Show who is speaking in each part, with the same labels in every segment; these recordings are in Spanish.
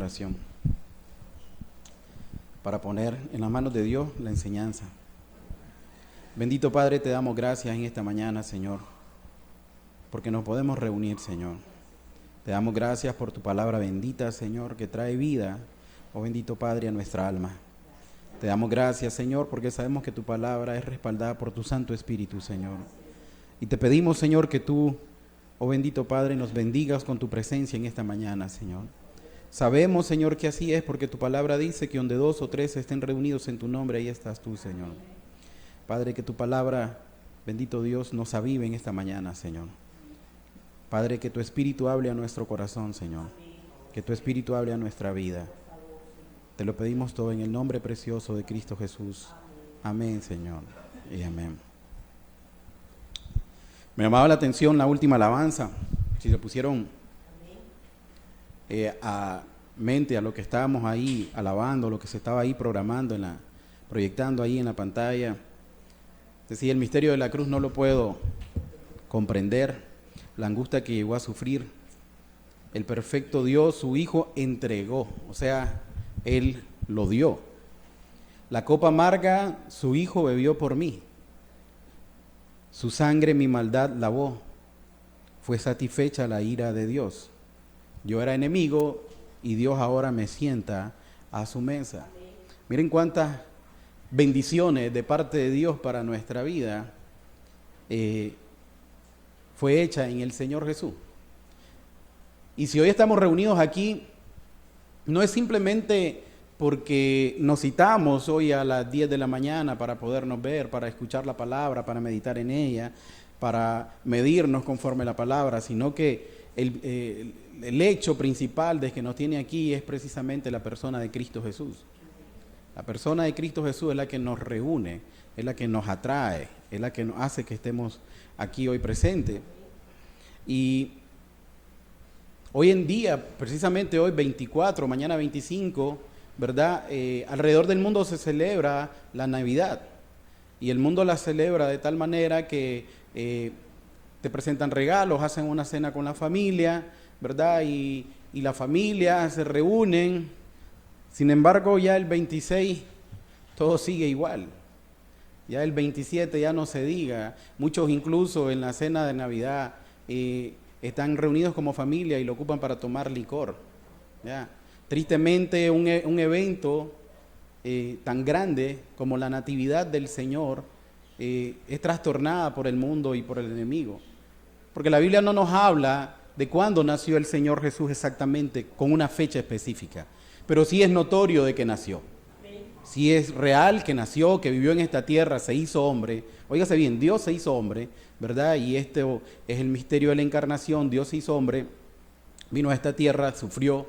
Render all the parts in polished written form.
Speaker 1: oración para poner en las manos de Dios la enseñanza. Bendito Padre, te damos gracias en esta mañana, Señor, porque nos podemos reunir, Señor. Te damos gracias por tu palabra bendita, Señor, que trae vida, oh bendito Padre, a nuestra alma. Te damos gracias, Señor, porque sabemos que tu palabra es respaldada por tu Santo Espíritu, Señor. Y te pedimos, Señor, que tú, oh bendito Padre, nos bendigas con tu presencia en esta mañana, Señor. Sabemos, Señor, que así es, porque tu palabra dice que donde 2 o 3 estén reunidos en tu nombre, ahí estás tú, Señor. Padre, que tu palabra, bendito Dios, nos avive en esta mañana, Señor. Padre, que tu Espíritu hable a nuestro corazón, Señor. Que tu Espíritu hable a nuestra vida. Te lo pedimos todo en el nombre precioso de Cristo Jesús. Amén, Señor, y amén. Me llamaba la atención la última alabanza. Si se pusieron a mente a lo que estábamos ahí alabando, lo que se estaba ahí programando, proyectando ahí en la pantalla. Decía, el misterio de la cruz no lo puedo comprender, la angustia que llegó a sufrir. El perfecto Dios, su Hijo, entregó, o sea, Él lo dio. La copa amarga, su Hijo bebió por mí. Su sangre mi maldad lavó. Fue satisfecha la ira de Dios. Yo era enemigo y Dios ahora me sienta a su mesa. Miren cuántas bendiciones de parte de Dios para nuestra vida fue hecha en el Señor Jesús. Y si hoy estamos reunidos aquí, no es simplemente porque nos citamos hoy a las 10 de la mañana para podernos ver, para escuchar la palabra, para meditar en ella, para medirnos conforme a la palabra, sino que el hecho principal de que nos tiene aquí es precisamente la persona de Cristo Jesús. La persona de Cristo Jesús es la que nos reúne, es la que nos atrae, es la que nos hace que estemos aquí hoy presentes. Y hoy en día, precisamente hoy 24, mañana 25, ¿verdad? Alrededor del mundo se celebra la Navidad. Y el mundo la celebra de tal manera que te presentan regalos, hacen una cena con la familia, ¿verdad? Y la familia se reúnen. Sin embargo, ya el 26 todo sigue igual. Ya el 27 ya no se diga. Muchos incluso en la cena de Navidad están reunidos como familia y lo ocupan para tomar licor. ¿Ya? Tristemente, un evento tan grande como la Natividad del Señor es trastornada por el mundo y por el enemigo. Porque la Biblia no nos habla de cuándo nació el Señor Jesús exactamente con una fecha específica. Pero sí es notorio de que nació. Sí es real que nació, que vivió en esta tierra, se hizo hombre. Óigase bien, Dios se hizo hombre, ¿verdad? Y este es el misterio de la encarnación. Dios se hizo hombre, vino a esta tierra, sufrió,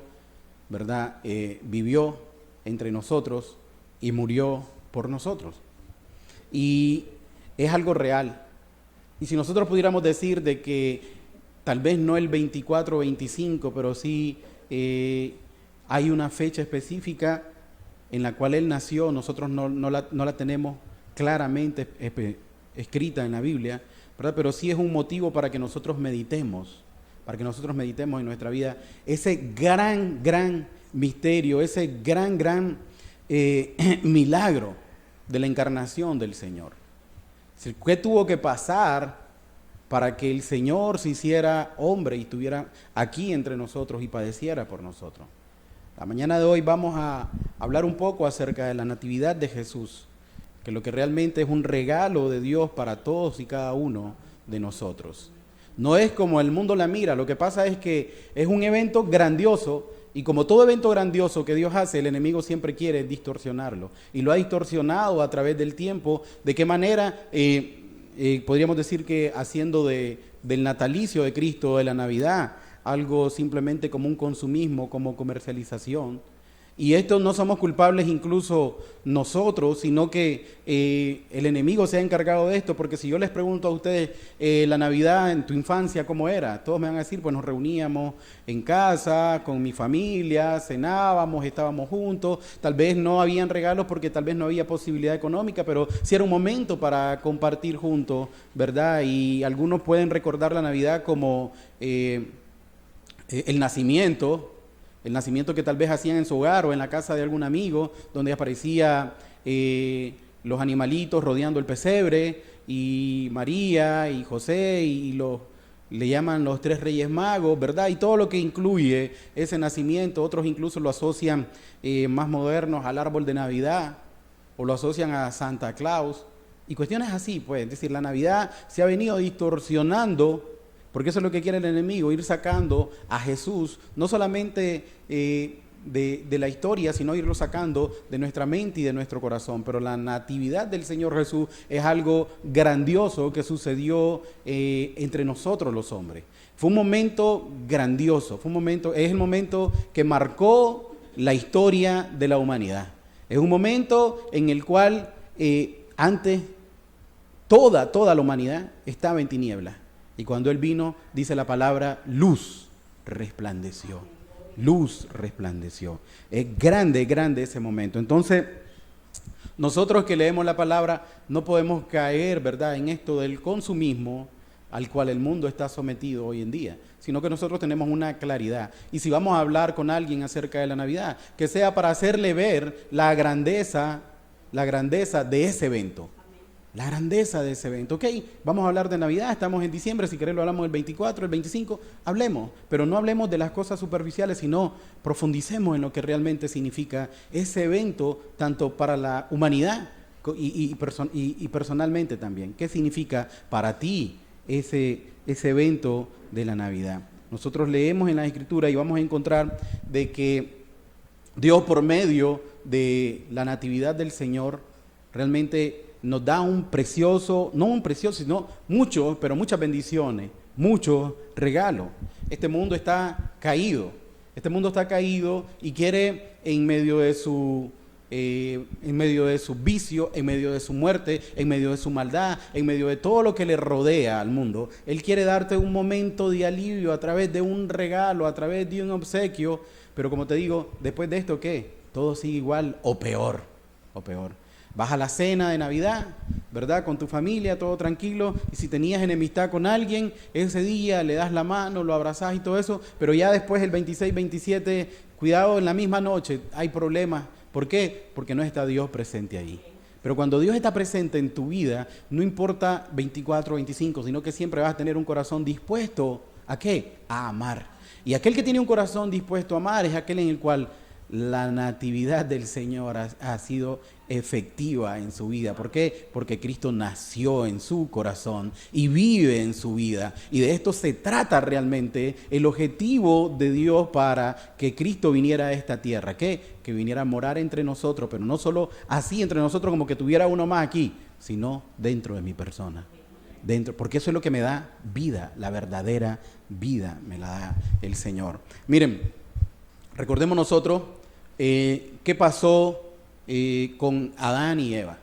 Speaker 1: ¿verdad? Vivió entre nosotros y murió por nosotros. Y es algo real. Y si nosotros pudiéramos decir de que tal vez no el 24 o 25, pero sí hay una fecha específica en la cual Él nació, nosotros no la tenemos claramente escrita en la Biblia, ¿verdad? Pero sí es un motivo para que nosotros meditemos en nuestra vida ese gran misterio, ese gran milagro de la encarnación del Señor. ¿Qué tuvo que pasar para que el Señor se hiciera hombre y estuviera aquí entre nosotros y padeciera por nosotros? La mañana de hoy vamos a hablar un poco acerca de la natividad de Jesús, que lo que realmente es un regalo de Dios para todos y cada uno de nosotros. No es como el mundo la mira, lo que pasa es que es un evento grandioso y como todo evento grandioso que Dios hace, el enemigo siempre quiere distorsionarlo y lo ha distorsionado a través del tiempo. ¿De qué manera? Podríamos decir que haciendo del natalicio de Cristo, de la Navidad, algo simplemente como un consumismo, como comercialización. Y esto no somos culpables incluso nosotros, sino que el enemigo se ha encargado de esto, porque si yo les pregunto a ustedes la Navidad en tu infancia, ¿cómo era? Todos me van a decir, pues nos reuníamos en casa, con mi familia, cenábamos, estábamos juntos, tal vez no habían regalos porque tal vez no había posibilidad económica, pero sí era un momento para compartir juntos, ¿verdad? Y algunos pueden recordar la Navidad como el nacimiento, El nacimiento que tal vez hacían en su hogar o en la casa de algún amigo, donde aparecía los animalitos rodeando el pesebre, y María y José le llaman los tres reyes magos, ¿verdad? Y todo lo que incluye ese nacimiento. Otros incluso lo asocian más modernos al árbol de Navidad, o lo asocian a Santa Claus, y cuestiones así, pues. Es decir, la Navidad se ha venido distorsionando, porque eso es lo que quiere el enemigo, ir sacando a Jesús, no solamente de la historia, sino irlo sacando de nuestra mente y de nuestro corazón. Pero la natividad del Señor Jesús es algo grandioso que sucedió entre nosotros los hombres. Fue un momento grandioso, es el momento que marcó la historia de la humanidad. Es un momento en el cual antes toda la humanidad estaba en tinieblas. Y cuando Él vino, dice la palabra, luz resplandeció. Luz resplandeció. Es grande ese momento. Entonces, nosotros que leemos la palabra no podemos caer, ¿verdad?, en esto del consumismo al cual el mundo está sometido hoy en día, sino que nosotros tenemos una claridad. Y si vamos a hablar con alguien acerca de la Navidad, que sea para hacerle ver la grandeza de ese evento. La grandeza de ese evento. Ok, vamos a hablar de Navidad, estamos en diciembre, si querés lo hablamos el 24, el 25, hablemos, pero no hablemos de las cosas superficiales, sino profundicemos en lo que realmente significa ese evento, tanto para la humanidad y personalmente también. ¿Qué significa para ti ese evento de la Navidad? Nosotros leemos en la Escritura y vamos a encontrar de que Dios, por medio de la natividad del Señor, realmente nos da muchas bendiciones, muchos regalos. Este mundo está caído y quiere en medio de su vicio, en medio de su muerte, en medio de su maldad, en medio de todo lo que le rodea al mundo. Él quiere darte un momento de alivio a través de un regalo, a través de un obsequio, pero como te digo, después de esto, ¿qué? Todo sigue igual o peor. Vas a la cena de Navidad, ¿verdad?, con tu familia, todo tranquilo, y si tenías enemistad con alguien, ese día le das la mano, lo abrazás y todo eso, pero ya después el 26, 27, cuidado, en la misma noche hay problemas. ¿Por qué? Porque no está Dios presente ahí. Pero cuando Dios está presente en tu vida, no importa 24 o 25, sino que siempre vas a tener un corazón dispuesto ¿a qué? A amar. Y aquel que tiene un corazón dispuesto a amar es aquel en el cual la natividad del Señor ha sido efectiva en su vida. ¿Por qué? Porque Cristo nació en su corazón y vive en su vida. Y de esto se trata realmente el objetivo de Dios para que Cristo viniera a esta tierra. ¿Qué? Que viniera a morar entre nosotros, pero no solo así entre nosotros como que tuviera uno más aquí, sino dentro de mi persona. Porque eso es lo que me da vida, la verdadera vida me la da el Señor. Miren, recordemos nosotros qué pasó con Adán y Eva.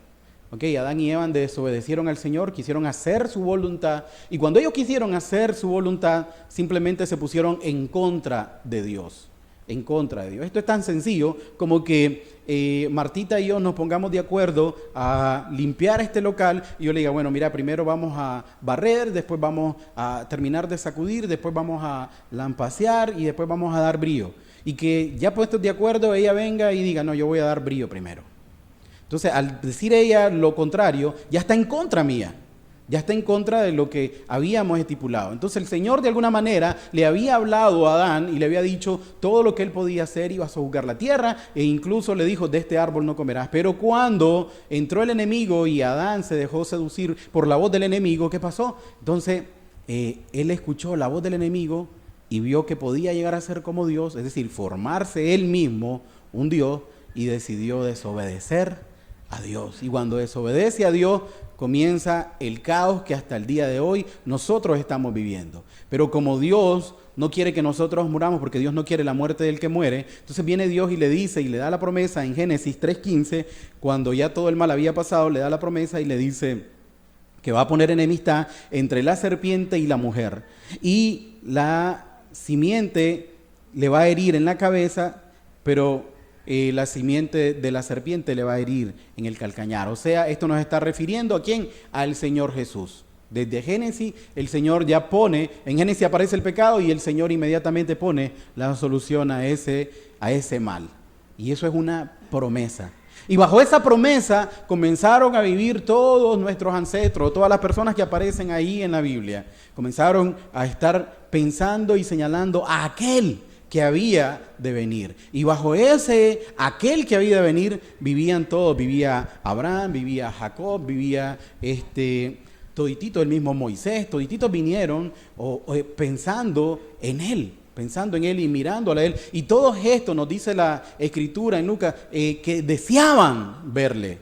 Speaker 1: Okay, Adán y Eva desobedecieron al Señor, quisieron hacer su voluntad, y cuando ellos quisieron hacer su voluntad, simplemente se pusieron en contra de Dios. En contra de Dios. Esto es tan sencillo como que Martita y yo nos pongamos de acuerdo a limpiar este local y yo le diga, bueno, mira, primero vamos a barrer, después vamos a terminar de sacudir, después vamos a lampasear y después vamos a dar brillo. Y que ya puestos de acuerdo ella venga y diga, no, yo voy a dar brillo primero. Entonces, al decir ella lo contrario, ya está en contra mía. Ya está en contra de lo que habíamos estipulado. Entonces el Señor de alguna manera le había hablado a Adán y le había dicho todo lo que él podía hacer, iba a sojuzgar la tierra e incluso le dijo, de este árbol no comerás. Pero cuando entró el enemigo y Adán se dejó seducir por la voz del enemigo, ¿qué pasó? Entonces él escuchó la voz del enemigo y vio que podía llegar a ser como Dios, es decir, formarse él mismo un Dios, y decidió desobedecer a Dios. Y cuando desobedece a Dios, comienza el caos que hasta el día de hoy nosotros estamos viviendo. Pero como Dios no quiere que nosotros muramos, porque Dios no quiere la muerte del que muere, entonces viene Dios y le dice y le da la promesa en Génesis 3:15, cuando ya todo el mal había pasado, le da la promesa y le dice que va a poner enemistad entre la serpiente y la mujer. Y la simiente le va a herir en la cabeza, pero la simiente de la serpiente le va a herir en el calcañar. O sea, esto nos está refiriendo ¿a quién? Al Señor Jesús. Desde Génesis, el Señor ya pone, en Génesis aparece el pecado y el Señor inmediatamente pone la solución a ese mal. Y eso es una promesa. Y bajo esa promesa comenzaron a vivir todos nuestros ancestros, todas las personas que aparecen ahí en la Biblia. Comenzaron a estar pensando y señalando a aquel que había de venir. Y bajo aquel que había de venir, vivían todos. Vivía Abraham, vivía Jacob, vivía toditito el mismo Moisés. Todititos vinieron pensando en él y mirándole a él. Y todo esto nos dice la Escritura en Lucas, que deseaban verle.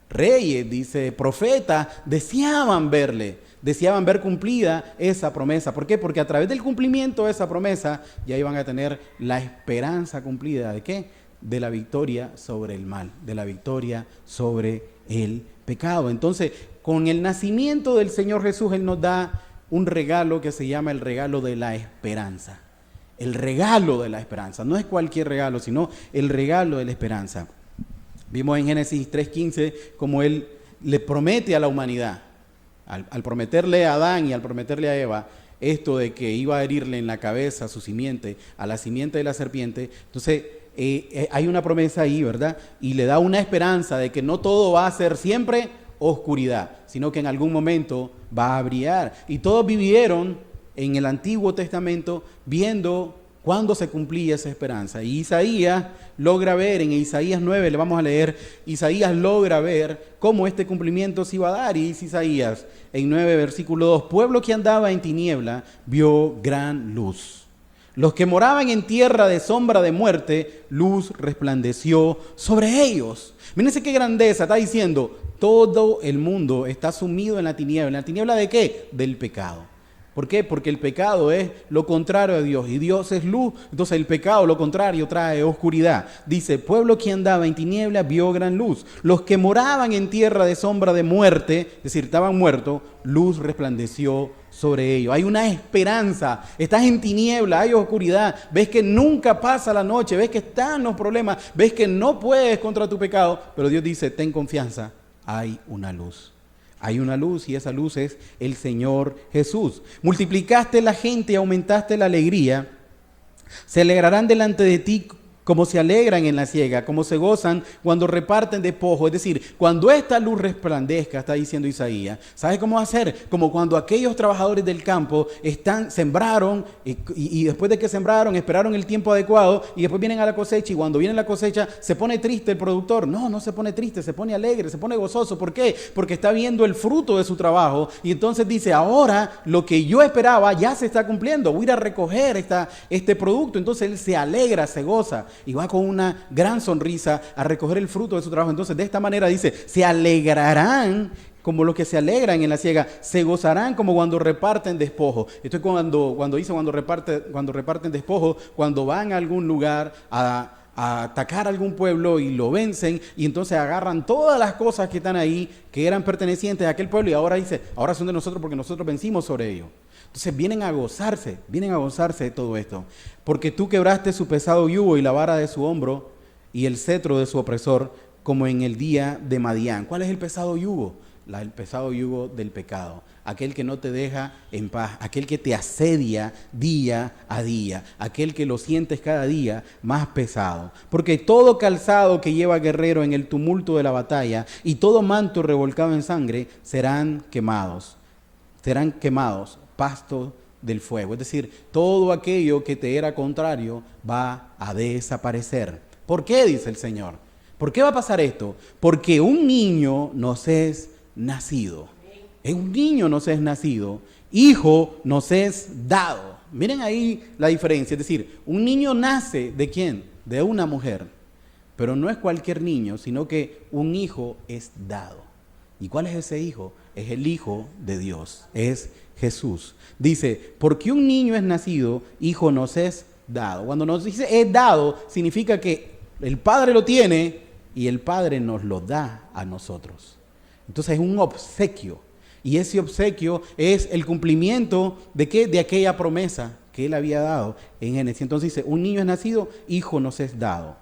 Speaker 1: Reyes, dice, profetas, deseaban verle. Deseaban ver cumplida esa promesa. ¿Por qué? Porque a través del cumplimiento de esa promesa ya iban a tener la esperanza cumplida. ¿De qué? De la victoria sobre el mal, de la victoria sobre el pecado. Entonces, con el nacimiento del Señor Jesús, Él nos da un regalo que se llama el regalo de la esperanza. El regalo de la esperanza. No es cualquier regalo, sino el regalo de la esperanza. Vimos en Génesis 3:15 como Él le promete a la humanidad. Al prometerle a Adán y al prometerle a Eva esto de que iba a herirle en la cabeza a su simiente, a la simiente de la serpiente, entonces hay una promesa ahí, ¿verdad? Y le da una esperanza de que no todo va a ser siempre oscuridad, sino que en algún momento va a brillar. Y todos vivieron en el Antiguo Testamento viendo cuándo se cumplía esa esperanza. Y Isaías logra ver, en Isaías 9, le vamos a leer, Isaías logra ver cómo este cumplimiento se iba a dar. Y dice Isaías en 9, versículo 2, pueblo que andaba en tiniebla vio gran luz. Los que moraban en tierra de sombra de muerte, luz resplandeció sobre ellos. Mírense qué grandeza, está diciendo, todo el mundo está sumido en la tiniebla. ¿En la tiniebla de qué? Del pecado. ¿Por qué? Porque el pecado es lo contrario a Dios y Dios es luz. Entonces el pecado, lo contrario, trae oscuridad. Dice, pueblo que andaba en tinieblas vio gran luz. Los que moraban en tierra de sombra de muerte, es decir, estaban muertos, luz resplandeció sobre ellos. Hay una esperanza. Estás en tiniebla, hay oscuridad. Ves que nunca pasa la noche, ves que están los problemas, ves que no puedes contra tu pecado, pero Dios dice, ten confianza, hay una luz. Hay una luz y esa luz es el Señor Jesús. Multiplicaste la gente y aumentaste la alegría. Se alegrarán delante de ti como se alegran en la siega, como se gozan cuando reparten despojo. Es decir, cuando esta luz resplandezca, está diciendo Isaías, ¿sabes cómo va a ser? Como cuando aquellos trabajadores del campo sembraron y después de que sembraron, esperaron el tiempo adecuado y después vienen a la cosecha y cuando viene la cosecha, ¿se pone triste el productor? No se pone triste, se pone alegre, se pone gozoso. ¿Por qué? Porque está viendo el fruto de su trabajo y entonces dice, ahora lo que yo esperaba ya se está cumpliendo, voy a ir a recoger este producto. Entonces él se alegra, se goza y va con una gran sonrisa a recoger el fruto de su trabajo. Entonces de esta manera dice, se alegrarán como los que se alegran en la siega, se gozarán como cuando reparten despojo. Esto es cuando dice cuando reparten despojo, cuando van a algún lugar a atacar a algún pueblo y lo vencen y entonces agarran todas las cosas que están ahí, que eran pertenecientes a aquel pueblo y ahora dice, ahora son de nosotros porque nosotros vencimos sobre ellos. Entonces vienen a gozarse de todo esto. Porque tú quebraste su pesado yugo y la vara de su hombro y el cetro de su opresor, como en el día de Madián. ¿Cuál es el pesado yugo? El pesado yugo del pecado. Aquel que no te deja en paz, aquel que te asedia día a día, aquel que lo sientes cada día más pesado. Porque todo calzado que lleva guerrero en el tumulto de la batalla y todo manto revolcado en sangre serán quemados. Pasto del fuego. Es decir, todo aquello que te era contrario va a desaparecer. ¿Por qué? Dice el Señor. ¿Por qué va a pasar esto? Porque un niño nos es nacido. Un niño nos es nacido. Hijo nos es dado. Miren ahí la diferencia. Es decir, un niño nace ¿de quién? De una mujer. Pero no es cualquier niño, sino que un hijo es dado. ¿Y cuál es ese hijo? Es el Hijo de Dios. Es Jesús. Dice, porque un niño es nacido, hijo nos es dado. Cuando nos dice es dado, significa que el Padre lo tiene y el Padre nos lo da a nosotros. Entonces es un obsequio. Y ese obsequio es el cumplimiento ¿de qué? De aquella promesa que Él había dado en Génesis. Entonces dice, un niño es nacido, hijo nos es dado.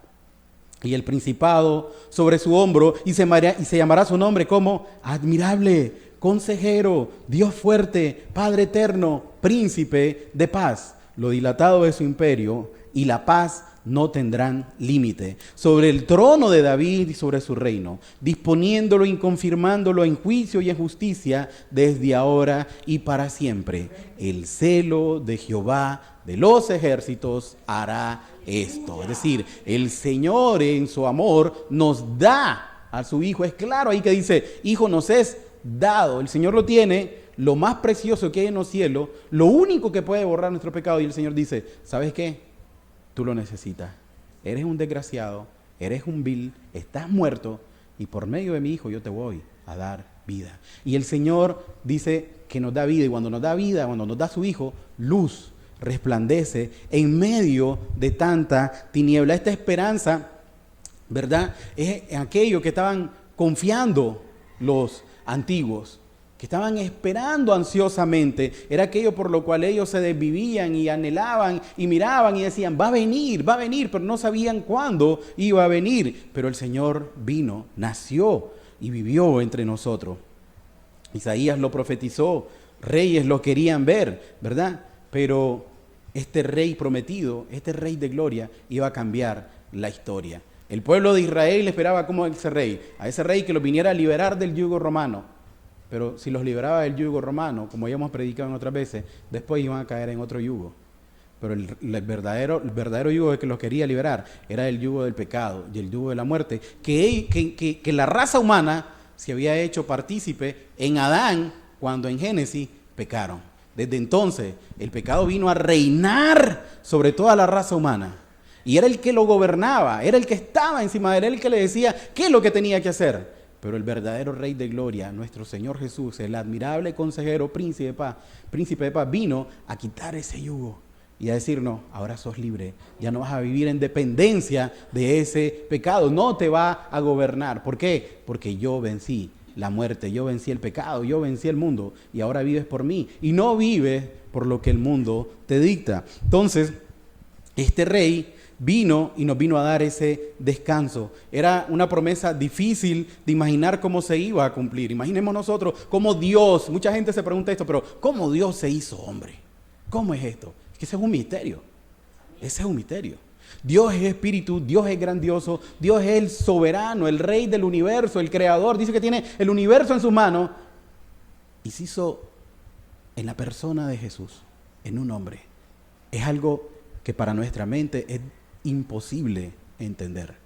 Speaker 1: Y el principado sobre su hombro y se llamará su nombre como admirable, consejero, Dios fuerte, Padre eterno, príncipe de paz. Lo dilatado de su imperio y la paz no tendrán límite sobre el trono de David y sobre su reino, disponiéndolo y confirmándolo en juicio y en justicia desde ahora y para siempre. El celo de Jehová de los ejércitos hará esto. Es decir, el Señor en su amor nos da a su Hijo. Es claro ahí que dice, Hijo nos es dado. El Señor lo tiene, lo más precioso que hay en los cielos, lo único que puede borrar nuestro pecado. Y el Señor dice, ¿sabes qué? Tú lo necesitas. Eres un desgraciado, eres un vil, estás muerto y por medio de mi Hijo yo te voy a dar vida. Y el Señor dice que nos da vida, y cuando nos da vida, cuando nos da su Hijo, luz resplandece en medio de tanta tiniebla. Esta esperanza, ¿verdad?, es aquello que estaban confiando los antiguos, que estaban esperando ansiosamente. Era aquello por lo cual ellos se desvivían y anhelaban y miraban y decían, va a venir, pero no sabían cuándo iba a venir. Pero el Señor vino, nació y vivió entre nosotros. Isaías lo profetizó, reyes lo querían ver, ¿verdad? Pero este rey prometido, este rey de gloria, iba a cambiar la historia. El pueblo de Israel esperaba como ese rey, a ese rey que los viniera a liberar del yugo romano. Pero si los liberaba del yugo romano, como ya hemos predicado en otras veces, después iban a caer en otro yugo. Pero el verdadero yugo que los quería liberar era el yugo del pecado y el yugo de la muerte, que la raza humana se había hecho partícipe en Adán cuando en Génesis pecaron. Desde entonces el pecado vino a reinar sobre toda la raza humana. Y era el que lo gobernaba, era el que estaba encima de él, era el que le decía qué es lo que tenía que hacer. Pero el verdadero Rey de Gloria, nuestro Señor Jesús, el admirable consejero, príncipe de paz, vino a quitar ese yugo y a decirnos, ahora sos libre, ya no vas a vivir en dependencia de ese pecado, no te va a gobernar. ¿Por qué? Porque yo vencí la muerte, yo vencí el pecado, yo vencí el mundo y ahora vives por mí y no vives por lo que el mundo te dicta. Entonces, este Rey vino y nos vino a dar ese descanso. Era una promesa difícil de imaginar cómo se iba a cumplir. Imaginemos nosotros cómo Dios, mucha gente se pregunta esto, pero ¿cómo Dios se hizo hombre? ¿Cómo es esto? Es que ese es un misterio. Ese es un misterio. Dios es espíritu, Dios es grandioso, Dios es el soberano, el rey del universo, el creador. Dice que tiene el universo en sus manos y se hizo en la persona de Jesús, en un hombre. Es algo que para nuestra mente es imposible entender,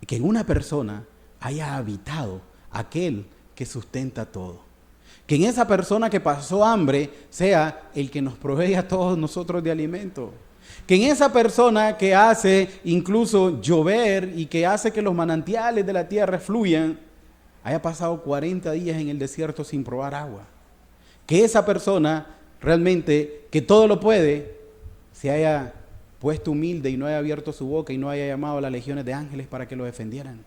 Speaker 1: que en una persona haya habitado aquel que sustenta todo, que en esa persona que pasó hambre sea el que nos provee a todos nosotros de alimento, que en esa persona que hace incluso llover y que hace que los manantiales de la tierra fluyan, haya pasado 40 días en el desierto sin probar agua, que esa persona realmente que todo lo puede se haya puesto humilde y no haya abierto su boca y no haya llamado a las legiones de ángeles para que lo defendieran,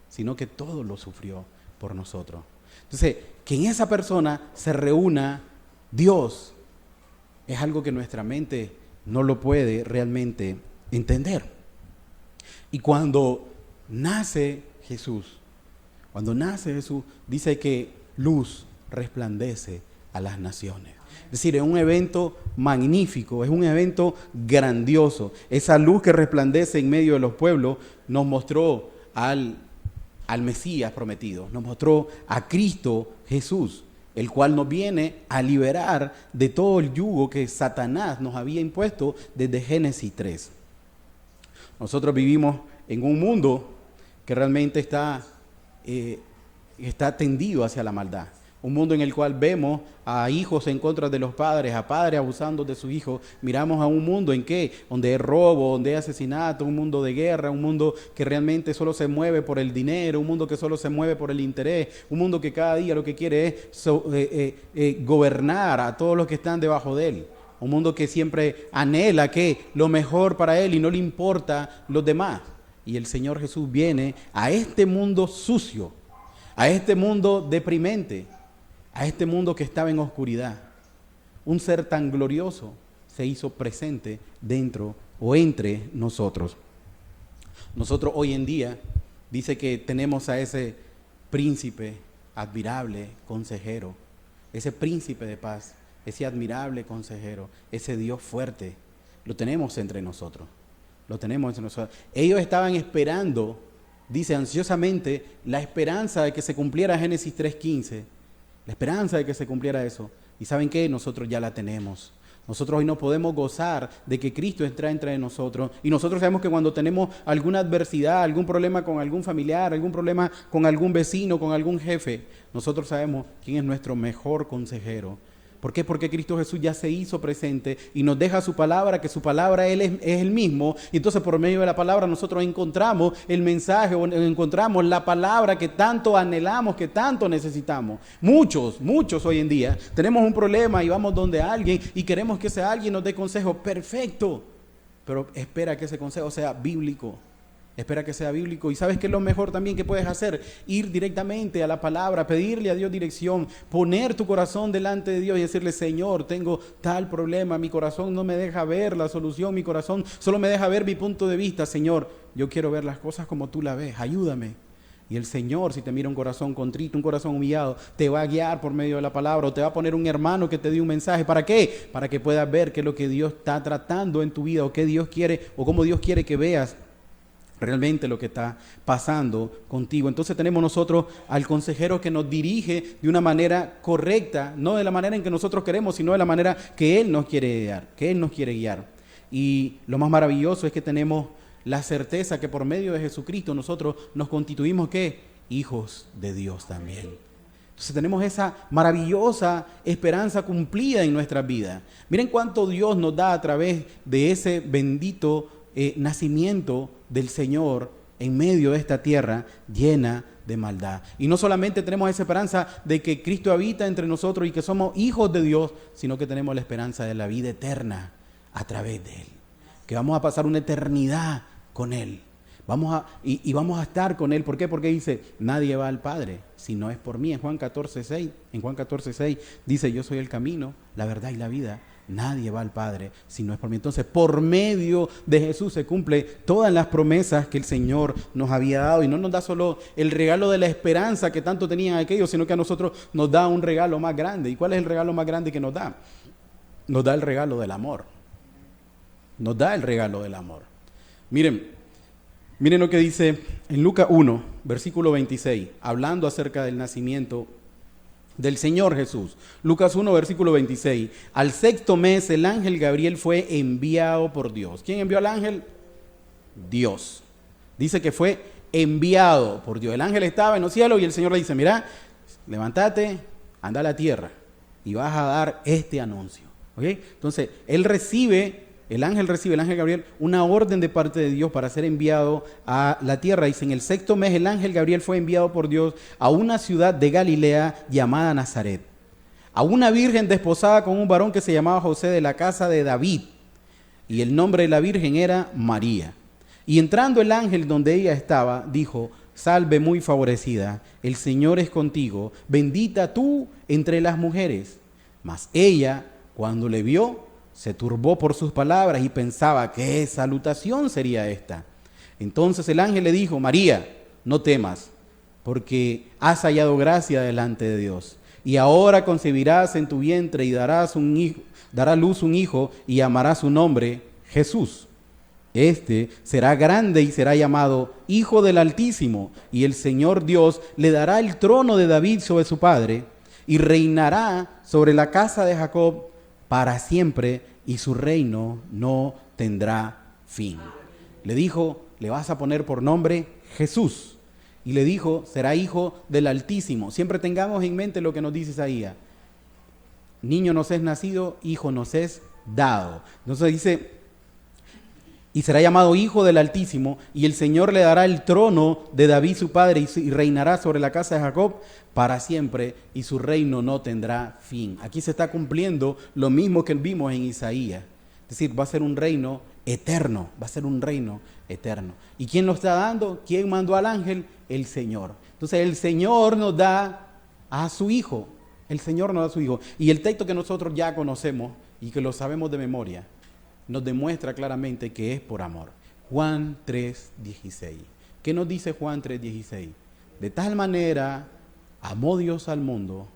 Speaker 1: sino que todo lo sufrió por nosotros. Entonces, que en esa persona se reúna Dios es algo que nuestra mente no lo puede realmente entender. Y cuando nace Jesús, dice que luz resplandece a las naciones. Es decir, es un evento magnífico, es un evento grandioso. Esa luz que resplandece en medio de los pueblos nos mostró al Mesías prometido, nos mostró a Cristo Jesús, el cual nos viene a liberar de todo el yugo que Satanás nos había impuesto desde Génesis 3. Nosotros vivimos en un mundo que realmente está tendido hacia la maldad. Un mundo en el cual vemos a hijos en contra de los padres, a padres abusando de sus hijos. Miramos a un mundo donde hay robo, donde hay asesinato, un mundo de guerra, un mundo que realmente solo se mueve por el dinero, un mundo que solo se mueve por el interés, un mundo que cada día lo que quiere es gobernar a todos los que están debajo de él. Un mundo que siempre anhela lo mejor para él y no le importa los demás. Y el Señor Jesús viene a este mundo sucio, a este mundo deprimente, a este mundo que estaba en oscuridad. Un ser tan glorioso se hizo presente dentro o entre nosotros. Nosotros hoy en día dice que tenemos a ese príncipe admirable consejero, ese príncipe de paz, ese admirable consejero, ese Dios fuerte, lo tenemos entre nosotros. Lo tenemos entre nosotros. Ellos estaban esperando, dice ansiosamente, la esperanza de que se cumpliera Génesis 3:15. La esperanza de que se cumpliera eso. ¿Y saben qué? Nosotros ya la tenemos. Nosotros hoy no podemos gozar de que Cristo entra entre nosotros. Y nosotros sabemos que cuando tenemos alguna adversidad, algún problema con algún familiar, algún problema con algún vecino, con algún jefe, nosotros sabemos quién es nuestro mejor consejero. ¿Por qué? Porque Cristo Jesús ya se hizo presente y nos deja su palabra, que su palabra Él es el mismo. Y entonces por medio de la palabra nosotros encontramos el mensaje, o encontramos la palabra que tanto anhelamos, que tanto necesitamos. Muchos hoy en día tenemos un problema y vamos donde alguien y queremos que ese alguien nos dé consejo. Perfecto, pero espera que ese consejo sea bíblico. Espera que sea bíblico. ¿Y sabes qué es lo mejor también que puedes hacer? Ir directamente a la palabra, pedirle a Dios dirección, poner tu corazón delante de Dios y decirle: Señor, tengo tal problema, mi corazón no me deja ver la solución, mi corazón solo me deja ver mi punto de vista. Señor, yo quiero ver las cosas como tú las ves, ayúdame. Y el Señor, si te mira un corazón contrito, un corazón humillado, te va a guiar por medio de la palabra, o te va a poner un hermano que te dé un mensaje. ¿Para qué? Para que puedas ver qué es lo que Dios está tratando en tu vida, o qué Dios quiere, o cómo Dios quiere que veas realmente lo que está pasando contigo. Entonces tenemos nosotros al consejero que nos dirige de una manera correcta, no de la manera en que nosotros queremos, sino de la manera que Él nos quiere guiar, Y lo más maravilloso es que tenemos la certeza que por medio de Jesucristo nosotros nos constituimos, ¿qué? Hijos de Dios también. Entonces tenemos esa maravillosa esperanza cumplida en nuestras vidas. Miren cuánto Dios nos da a través de ese bendito nacimiento del Señor en medio de esta tierra llena de maldad. Y no solamente tenemos esa esperanza de que Cristo habita entre nosotros y que somos hijos de Dios, sino que tenemos la esperanza de la vida eterna a través de Él. Que vamos a pasar una eternidad con Él. Vamos a estar con Él. ¿Por qué? Porque dice: nadie va al Padre si no es por mí. En Juan 14:6 dice: yo soy el camino, la verdad y la vida. Nadie va al Padre si no es por mí. Entonces, por medio de Jesús se cumple todas las promesas que el Señor nos había dado. Y no nos da solo el regalo de la esperanza que tanto tenían aquellos, sino que a nosotros nos da un regalo más grande. ¿Y cuál es el regalo más grande que nos da? Nos da el regalo del amor. Nos da el regalo del amor. Miren lo que dice en Lucas 1, versículo 26, hablando acerca del nacimiento del Señor Jesús. Lucas 1, versículo 26. Al 6º mes el ángel Gabriel fue enviado por Dios. ¿Quién envió al ángel? Dios. Dice que fue enviado por Dios. El ángel estaba en los cielos y el Señor le dice: mira, levántate, anda a la tierra y vas a dar este anuncio. ¿Okay? Entonces, el ángel Gabriel, una orden de parte de Dios para ser enviado a la tierra. Dice: en el 6º mes el ángel Gabriel fue enviado por Dios a una ciudad de Galilea llamada Nazaret, a una virgen desposada con un varón que se llamaba José, de la casa de David, y el nombre de la virgen era María. Y entrando el ángel donde ella estaba, dijo: salve muy favorecida, el Señor es contigo, bendita tú entre las mujeres. Mas ella, cuando le vio, se turbó por sus palabras y pensaba: ¿qué salutación sería esta? Entonces el ángel le dijo: María, no temas, porque has hallado gracia delante de Dios. Y ahora concebirás en tu vientre y darás luz un hijo, y llamarás su nombre Jesús. Este será grande y será llamado Hijo del Altísimo, y el Señor Dios le dará el trono de David sobre su padre, y reinará sobre la casa de Jacob para siempre, y su reino no tendrá fin. Le dijo: le vas a poner por nombre Jesús. Y le dijo: será hijo del Altísimo. Siempre tengamos en mente lo que nos dice Isaías: niño nos es nacido, hijo nos es dado. Entonces dice: y será llamado Hijo del Altísimo, y el Señor le dará el trono de David su padre, y reinará sobre la casa de Jacob para siempre, y su reino no tendrá fin. Aquí se está cumpliendo lo mismo que vimos en Isaías. Es decir, va a ser un reino eterno, va a ser un reino eterno. ¿Y quién lo está dando? ¿Quién mandó al ángel? El Señor. Entonces el Señor nos da a su Hijo. El Señor nos da a su Hijo. Y el texto que nosotros ya conocemos y que lo sabemos de memoria, nos demuestra claramente que es por amor. Juan 3:16. ¿Qué nos dice Juan 3:16? De tal manera amó Dios al mundo,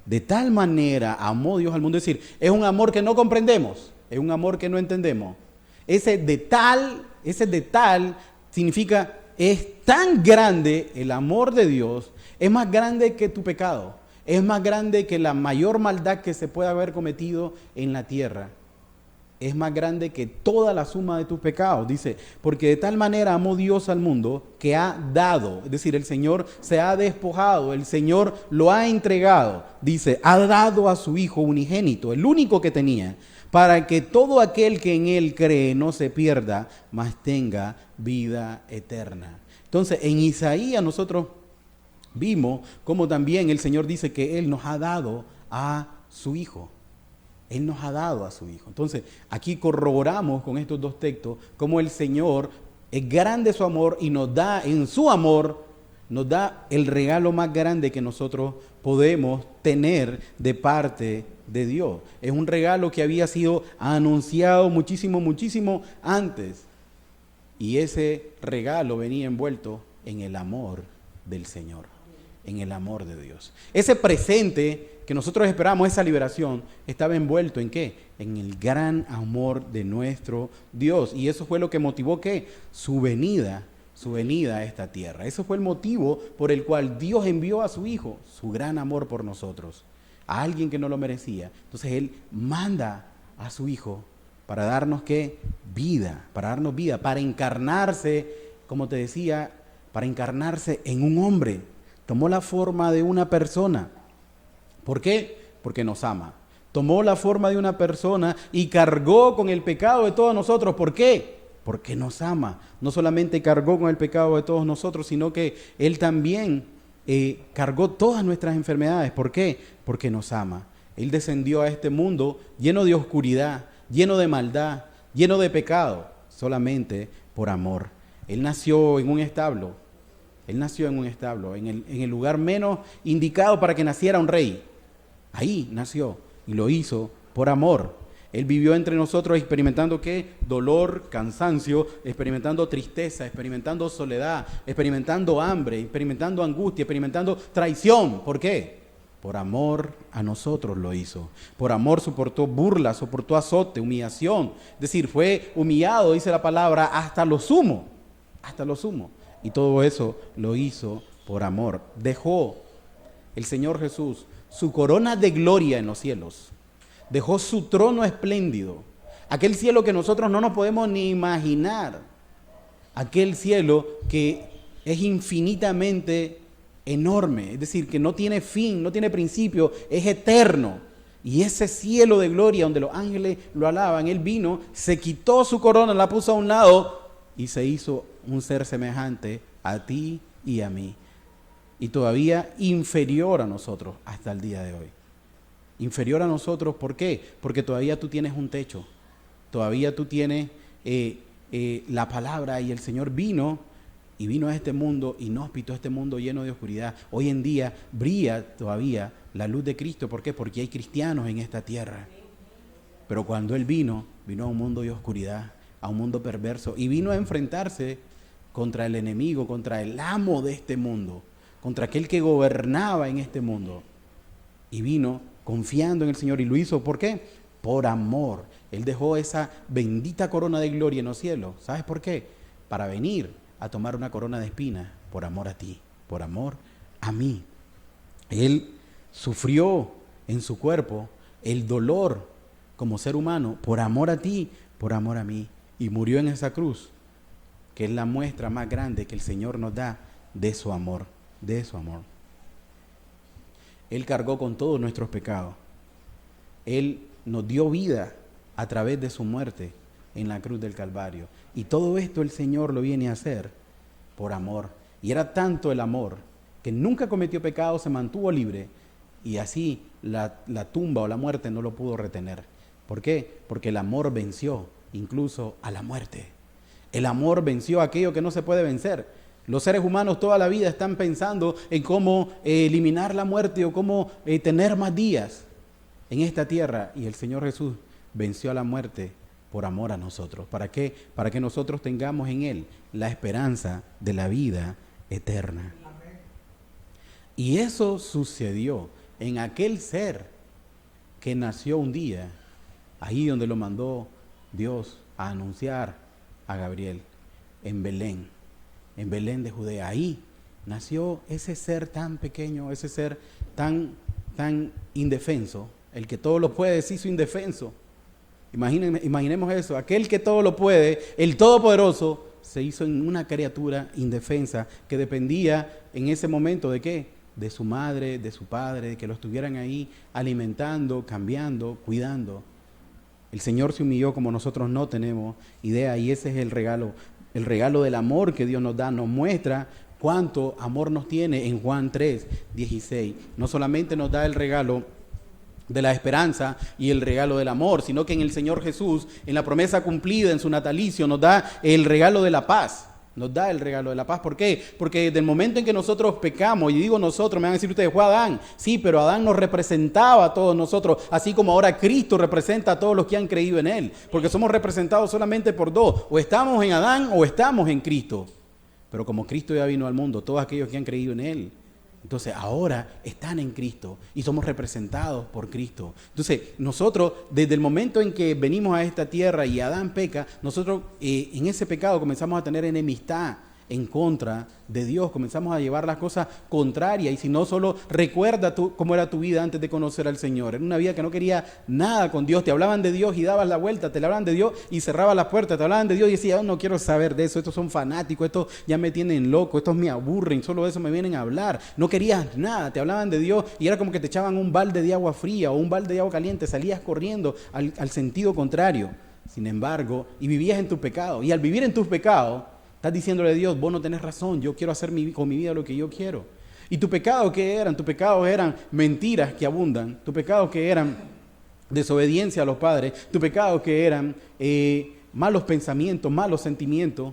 Speaker 1: de tal manera amó Dios al mundo. Es decir, es un amor que no comprendemos, es un amor que no entendemos. Ese de tal significa, es tan grande el amor de Dios, es más grande que tu pecado, es más grande que la mayor maldad que se pueda haber cometido en la tierra. Es más grande que toda la suma de tus pecados. Dice, porque de tal manera amó Dios al mundo que ha dado. Es decir, el Señor se ha despojado, el Señor lo ha entregado. Dice, ha dado a su Hijo unigénito, el único que tenía, para que todo aquel que en Él cree no se pierda, mas tenga vida eterna. Entonces, en Isaías nosotros vimos cómo también el Señor dice que Él nos ha dado a su Hijo. Él nos ha dado a su Hijo. Entonces, aquí corroboramos con estos dos textos cómo el Señor es grande su amor y nos da, en su amor, nos da el regalo más grande que nosotros podemos tener de parte de Dios. Es un regalo que había sido anunciado muchísimo antes. Y ese regalo venía envuelto en el amor del Señor, en el amor de Dios. Ese presente que nosotros esperamos, esa liberación, estaba envuelto ¿en qué? En el gran amor de nuestro Dios. Y eso fue lo que motivó ¿qué? Su venida a esta tierra. Eso fue el motivo por el cual Dios envió a su Hijo, su gran amor por nosotros, a alguien que no lo merecía. Entonces Él manda a su Hijo para darnos ¿qué? Vida, para encarnarse, como te decía, para encarnarse en un hombre. Tomó la forma de una persona. ¿Por qué? Porque nos ama. Tomó la forma de una persona y cargó con el pecado de todos nosotros. ¿Por qué? Porque nos ama. No solamente cargó con el pecado de todos nosotros, sino que Él también cargó todas nuestras enfermedades. ¿Por qué? Porque nos ama. Él descendió a este mundo lleno de oscuridad, lleno de maldad, lleno de pecado, solamente por amor. Él nació en un establo. En el lugar menos indicado para que naciera un rey. Ahí nació y lo hizo por amor. Él vivió entre nosotros experimentando ¿qué? Dolor, cansancio, experimentando tristeza, experimentando soledad, experimentando hambre, experimentando angustia, experimentando traición. ¿Por qué? Por amor a nosotros lo hizo. Por amor soportó burlas, soportó azote, humillación. Es decir, fue humillado, dice la palabra, hasta lo sumo. Hasta lo sumo. Y todo eso lo hizo por amor. Dejó el Señor Jesús su corona de gloria en los cielos. Dejó su trono espléndido. Aquel cielo que nosotros no nos podemos ni imaginar. Aquel cielo que es infinitamente enorme. Es decir, que no tiene fin, no tiene principio, es eterno. Y ese cielo de gloria donde los ángeles lo alaban, Él vino, se quitó su corona, la puso a un lado y se hizo un ser semejante a ti y a mí. Y todavía inferior a nosotros hasta el día de hoy. Inferior a nosotros, ¿por qué? Porque todavía tú tienes un techo. Todavía tú tienes la palabra y el Señor vino a este mundo inhóspito, este mundo lleno de oscuridad. Hoy en día brilla todavía la luz de Cristo. ¿Por qué? Porque hay cristianos en esta tierra. Pero cuando Él vino a un mundo de oscuridad, a un mundo perverso, y vino a enfrentarse contra el enemigo, contra el amo de este mundo, contra aquel que gobernaba en este mundo. Y vino confiando en el Señor y lo hizo. ¿Por qué? Por amor. Él dejó esa bendita corona de gloria en los cielos. ¿Sabes por qué? Para venir a tomar una corona de espinas por amor a ti, por amor a mí. Él sufrió en su cuerpo el dolor como ser humano por amor a ti, por amor a mí. Y murió en esa cruz, que es la muestra más grande que el Señor nos da de su amor, de su amor. Él cargó con todos nuestros pecados. Él nos dio vida a través de su muerte en la cruz del Calvario. Y todo esto el Señor lo viene a hacer por amor. Y era tanto el amor que nunca cometió pecado, se mantuvo libre y así la tumba o la muerte no lo pudo retener. ¿Por qué? Porque el amor venció incluso a la muerte. El amor venció aquello que no se puede vencer. Los seres humanos toda la vida están pensando en cómo eliminar la muerte o cómo tener más días en esta tierra. Y el Señor Jesús venció a la muerte por amor a nosotros. ¿Para qué? Para que nosotros tengamos en Él la esperanza de la vida eterna. Y eso sucedió en aquel ser que nació un día, ahí donde lo mandó Dios a anunciar a Gabriel, en Belén de Judea. Ahí nació ese ser tan pequeño, ese ser tan indefenso. El que todo lo puede se hizo indefenso. Imaginemos eso, aquel que todo lo puede, el Todopoderoso, se hizo en una criatura indefensa que dependía en ese momento ¿de qué? De su madre, de su padre, de que lo estuvieran ahí alimentando, cambiando, cuidando. El Señor se humilló como nosotros no tenemos idea, y ese es el regalo del amor que Dios nos da, nos muestra cuánto amor nos tiene en Juan 3:16. No solamente nos da el regalo de la esperanza y el regalo del amor, sino que en el Señor Jesús, en la promesa cumplida, en su natalicio, nos da el regalo de la paz. Nos da el regalo de la paz. ¿Por qué? Porque desde el momento en que nosotros pecamos, y digo nosotros, me van a decir ustedes, fue Adán. Sí, pero Adán nos representaba a todos nosotros, así como ahora Cristo representa a todos los que han creído en Él. Porque somos representados solamente por dos. O estamos en Adán o estamos en Cristo. Pero como Cristo ya vino al mundo, todos aquellos que han creído en Él, entonces ahora están en Cristo y somos representados por Cristo. Entonces nosotros, desde el momento en que venimos a esta tierra y Adán peca, nosotros en ese pecado comenzamos a tener enemistad en contra de Dios, comenzamos a llevar las cosas contrarias. Y si no, solo recuerda tú cómo era tu vida antes de conocer al Señor. Era una vida que no quería nada con Dios. Te hablaban de Dios y dabas la vuelta, te hablaban de Dios y cerrabas las puertas, te hablaban de Dios y decías, no quiero saber de eso, estos son fanáticos, estos ya me tienen loco, estos me aburren, solo de eso me vienen a hablar. No querías nada, te hablaban de Dios y era como que te echaban un balde de agua fría o un balde de agua caliente, salías corriendo al sentido contrario. Sin embargo, y vivías en tu pecado, y al vivir en tus pecados, estás diciéndole a Dios, vos no tenés razón, yo quiero hacer con mi vida lo que yo quiero. ¿Y tu pecado qué eran? Tu pecado eran mentiras que abundan, tu pecado que eran desobediencia a los padres, tu pecado que eran malos pensamientos, malos sentimientos.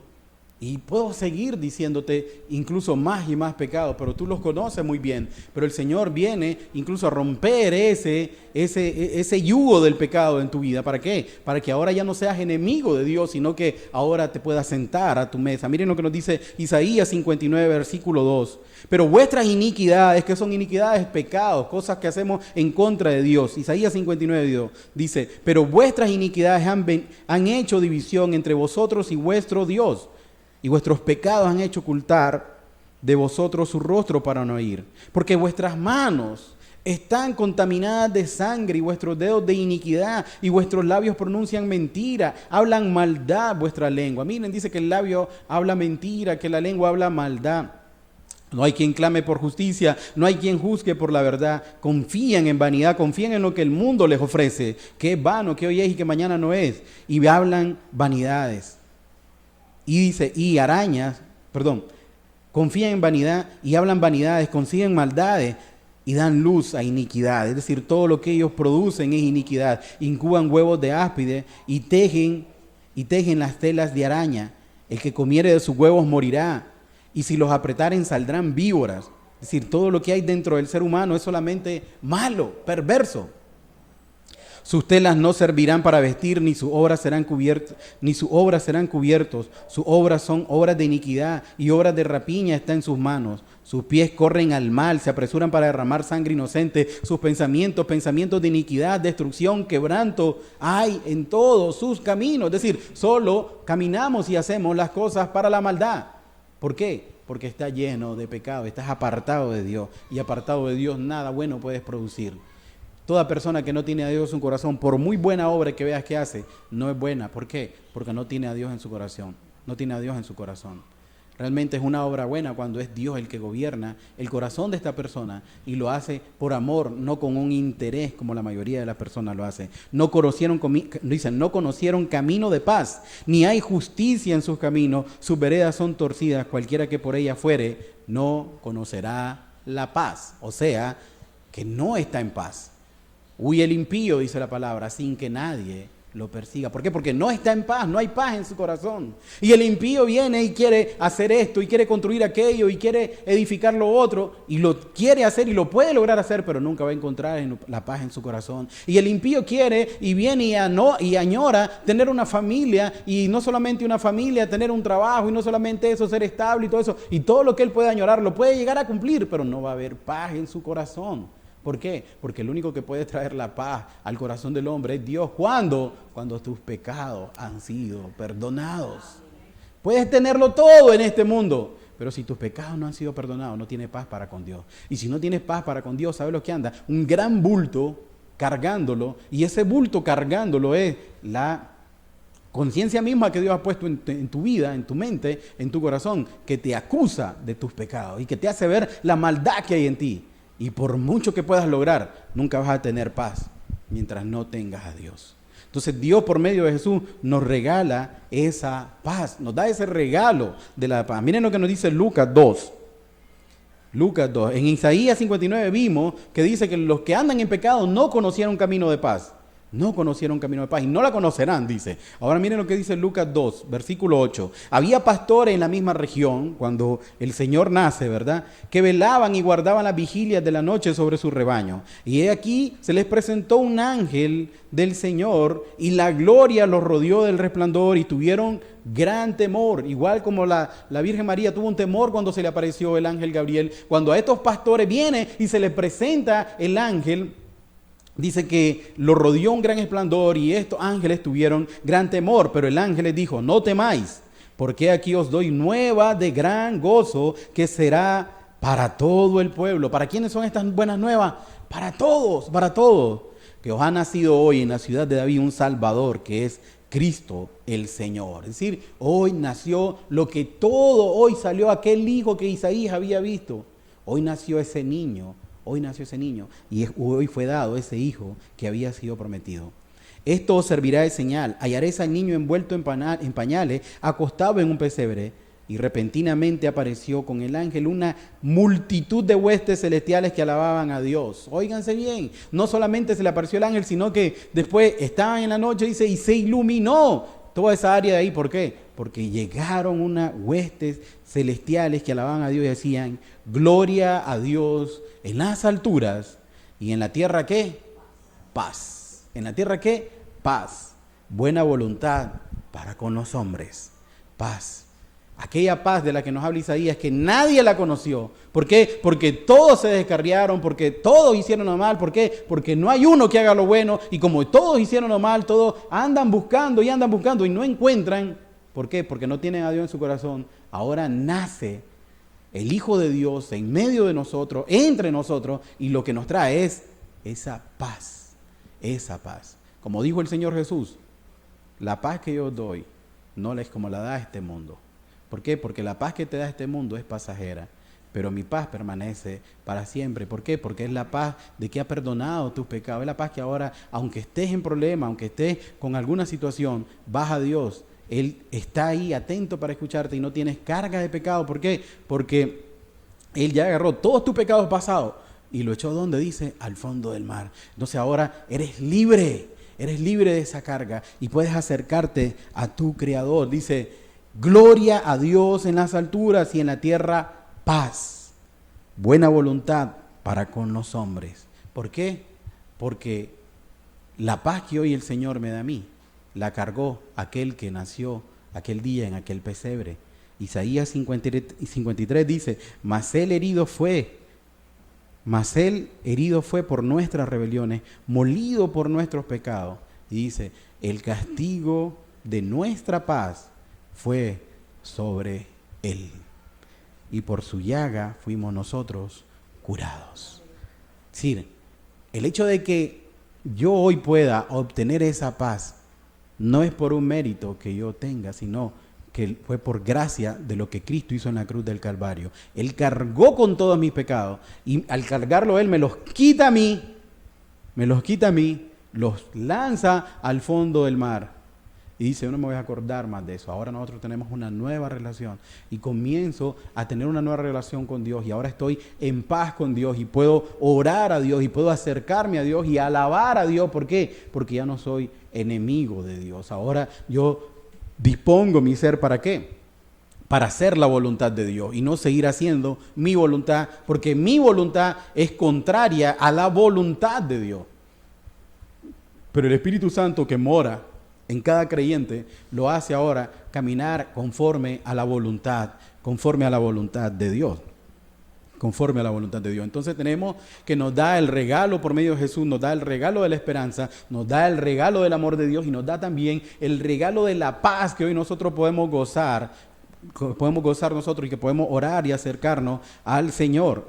Speaker 1: Y puedo seguir diciéndote incluso más y más pecados, pero tú los conoces muy bien. Pero el Señor viene incluso a romper ese yugo del pecado en tu vida. ¿Para qué? Para que ahora ya no seas enemigo de Dios, sino que ahora te puedas sentar a tu mesa. Miren lo que nos dice Isaías 59, versículo 2. Pero vuestras iniquidades, ¿qué son iniquidades? Pecados, cosas que hacemos en contra de Dios. Isaías 59, 2 dice, pero vuestras iniquidades han hecho división entre vosotros y vuestro Dios. Y vuestros pecados han hecho ocultar de vosotros su rostro para no oír. Porque vuestras manos están contaminadas de sangre y vuestros dedos de iniquidad y vuestros labios pronuncian mentira, hablan maldad vuestra lengua. Miren, dice que el labio habla mentira, que la lengua habla maldad. No hay quien clame por justicia, no hay quien juzgue por la verdad. Confían en vanidad, confían en lo que el mundo les ofrece, que es vano, que hoy es y que mañana no es. Y hablan vanidades. Y dice, confían en vanidad y hablan vanidades, consiguen maldades y dan luz a iniquidad. Es decir, todo lo que ellos producen es iniquidad. Incuban huevos de áspide y tejen las telas de araña. El que comiere de sus huevos morirá, y si los apretaren saldrán víboras. Es decir, todo lo que hay dentro del ser humano es solamente malo, perverso. Sus telas no servirán para vestir, ni sus obras serán cubiertos. Sus obras son obras de iniquidad y obras de rapiña está en sus manos. Sus pies corren al mal, se apresuran para derramar sangre inocente. Sus pensamientos de iniquidad, destrucción, quebranto hay en todos sus caminos. Es decir, solo caminamos y hacemos las cosas para la maldad. ¿Por qué? Porque está lleno de pecado, estás apartado de Dios. Y apartado de Dios nada bueno puedes producir. Toda persona que no tiene a Dios en su corazón, por muy buena obra que veas que hace, no es buena. ¿Por qué? Porque no tiene a Dios en su corazón. No tiene a Dios en su corazón. Realmente es una obra buena cuando es Dios el que gobierna el corazón de esta persona y lo hace por amor, no con un interés como la mayoría de las personas lo hace. No conocieron camino de paz, ni hay justicia en sus caminos, sus veredas son torcidas, cualquiera que por ella fuere no conocerá la paz. O sea, que no está en paz. Huye el impío, dice la palabra, sin que nadie lo persiga. ¿Por qué? Porque no está en paz, no hay paz en su corazón. Y el impío viene y quiere hacer esto, y quiere construir aquello, y quiere edificar lo otro, y lo quiere hacer y lo puede lograr hacer, pero nunca va a encontrar la paz en su corazón. Y el impío quiere y viene y añora tener una familia, y no solamente una familia, tener un trabajo, y no solamente eso, ser estable y todo eso, y todo lo que él puede añorar lo puede llegar a cumplir, pero no va a haber paz en su corazón. ¿Por qué? Porque el único que puede traer la paz al corazón del hombre es Dios. ¿Cuándo? Cuando tus pecados han sido perdonados. Puedes tenerlo todo en este mundo, pero si tus pecados no han sido perdonados, no tienes paz para con Dios. Y si no tienes paz para con Dios, ¿sabes lo que anda? Un gran bulto cargándolo, y ese bulto cargándolo es la conciencia misma que Dios ha puesto en tu vida, en tu mente, en tu corazón, que te acusa de tus pecados y que te hace ver la maldad que hay en ti. Y por mucho que puedas lograr, nunca vas a tener paz mientras no tengas a Dios. Entonces Dios por medio de Jesús nos regala esa paz, nos da ese regalo de la paz. Miren lo que nos dice Lucas 2. Lucas 2. En Isaías 59 vimos que dice que los que andan en pecado no conocieron camino de paz. No conocieron camino de paz y no la conocerán, dice. Ahora miren lo que dice Lucas 2, versículo 8. Había pastores en la misma región cuando el Señor nace, ¿verdad? Que velaban y guardaban las vigilias de la noche sobre su rebaño. Y he aquí se les presentó un ángel del Señor y la gloria los rodeó del resplandor y tuvieron gran temor. Igual como la Virgen María tuvo un temor cuando se le apareció el ángel Gabriel. Cuando a estos pastores viene y se les presenta el ángel, dice que lo rodeó un gran resplandor y estos ángeles tuvieron gran temor, pero el ángel les dijo, no temáis, porque aquí os doy nueva de gran gozo que será para todo el pueblo. ¿Para quiénes son estas buenas nuevas? Para todos, para todos. Que os ha nacido hoy en la ciudad de David un Salvador, que es Cristo el Señor. Es decir, hoy nació lo que todo, hoy salió aquel hijo que Isaías había visto. Hoy nació ese niño. Hoy nació ese niño y hoy fue dado ese hijo que había sido prometido. Esto os servirá de señal. Hallaréis al niño envuelto en pañales, acostado en un pesebre. Y repentinamente apareció con el ángel una multitud de huestes celestiales que alababan a Dios. Óiganse bien, no solamente se le apareció el ángel, sino que después estaban en la noche, dice, y se iluminó toda esa área de ahí. ¿Por qué? Porque llegaron unas huestes celestiales que alababan a Dios y decían, gloria a Dios en las alturas, y en la tierra ¿qué? Paz. ¿En la tierra qué? Paz. Buena voluntad para con los hombres. Paz. Aquella paz de la que nos habla Isaías, que nadie la conoció. ¿Por qué? Porque todos se descarriaron, porque todos hicieron lo mal. ¿Por qué? Porque no hay uno que haga lo bueno, y como todos hicieron lo mal, todos andan buscando y no encuentran. ¿Por qué? Porque no tienen a Dios en su corazón. Ahora nace el Hijo de Dios en medio de nosotros, entre nosotros, y lo que nos trae es esa paz, esa paz. Como dijo el Señor Jesús, la paz que yo doy no es como la da este mundo. ¿Por qué? Porque la paz que te da este mundo es pasajera, pero mi paz permanece para siempre. ¿Por qué? Porque es la paz de que ha perdonado tus pecados. Es la paz que ahora, aunque estés en problema, aunque estés con alguna situación, vas a Dios. Él está ahí atento para escucharte y no tienes carga de pecado. ¿Por qué? Porque Él ya agarró todos tus pecados pasados y lo echó donde dice, al fondo del mar. Entonces ahora eres libre de esa carga y puedes acercarte a tu Creador. Dice, gloria a Dios en las alturas y en la tierra paz, buena voluntad para con los hombres. ¿Por qué? Porque la paz que hoy el Señor me da a mí, la cargó aquel que nació aquel día en aquel pesebre. Isaías 53 dice, mas él herido fue por nuestras rebeliones, molido por nuestros pecados. Y dice, el castigo de nuestra paz fue sobre él, y por su llaga fuimos nosotros curados. Es decir, el hecho de que yo hoy pueda obtener esa paz no es por un mérito que yo tenga, sino que fue por gracia de lo que Cristo hizo en la cruz del Calvario. Él cargó con todos mis pecados y al cargarlo Él me los quita a mí, los lanza al fondo del mar. Y dice, yo no me voy a acordar más de eso. Ahora nosotros tenemos una nueva relación y comienzo a tener una nueva relación con Dios y ahora estoy en paz con Dios y puedo orar a Dios y puedo acercarme a Dios y alabar a Dios. ¿Por qué? Porque ya no soy enemigo de Dios. Ahora yo dispongo mi ser ¿para qué? Para hacer la voluntad de Dios y no seguir haciendo mi voluntad, porque mi voluntad es contraria a la voluntad de Dios. Pero el Espíritu Santo que mora en cada creyente lo hace ahora caminar conforme a la voluntad de Dios. Conforme a la voluntad de Dios. Entonces tenemos que nos da el regalo por medio de Jesús, nos da el regalo de la esperanza, nos da el regalo del amor de Dios y nos da también el regalo de la paz que hoy nosotros podemos gozar nosotros y que podemos orar y acercarnos al Señor.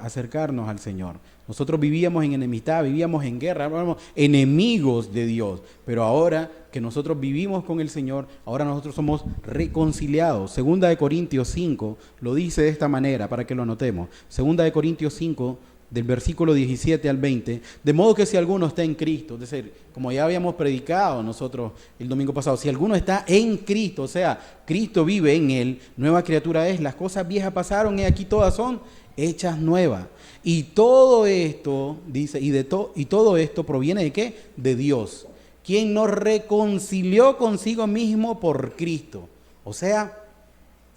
Speaker 1: Nosotros vivíamos en enemistad, vivíamos en guerra, éramos enemigos de Dios, pero ahora que nosotros vivimos con el Señor, ahora nosotros somos reconciliados. Segunda de Corintios 5 lo dice de esta manera, para que lo anotemos. Segunda de Corintios 5, del versículo 17 al 20, de modo que si alguno está en Cristo, es decir, como ya habíamos predicado nosotros el domingo pasado, si alguno está en Cristo, o sea, Cristo vive en él, nueva criatura es, las cosas viejas pasaron y aquí todas son hechas nuevas. Y todo esto, dice, y todo esto proviene ¿de qué? De Dios, quien nos reconcilió consigo mismo por Cristo. O sea,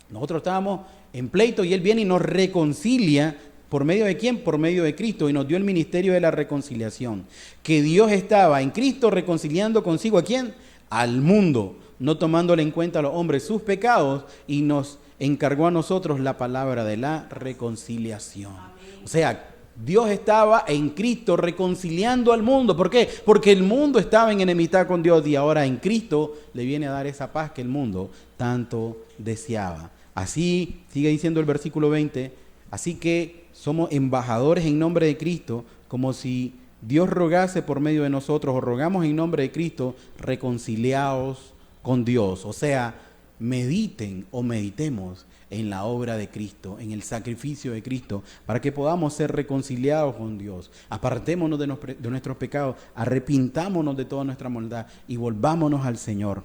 Speaker 1: nosotros estábamos en pleito y Él viene y nos reconcilia. ¿Por medio de quién? Por medio de Cristo, y nos dio el ministerio de la reconciliación. Que Dios estaba en Cristo reconciliando consigo ¿a quién? Al mundo, no tomándole en cuenta a los hombres sus pecados, y nos encargó a nosotros la palabra de la reconciliación. O sea, Dios estaba en Cristo reconciliando al mundo. ¿Por qué? Porque el mundo estaba en enemistad con Dios y ahora en Cristo le viene a dar esa paz que el mundo tanto deseaba. Así, sigue diciendo el versículo 20, así que somos embajadores en nombre de Cristo, como si Dios rogase por medio de nosotros, o rogamos en nombre de Cristo, reconciliados con Dios. O sea, meditemos en la obra de Cristo, en el sacrificio de Cristo, para que podamos ser reconciliados con Dios. Apartémonos de nuestros pecados, arrepintámonos de toda nuestra maldad y volvámonos al Señor,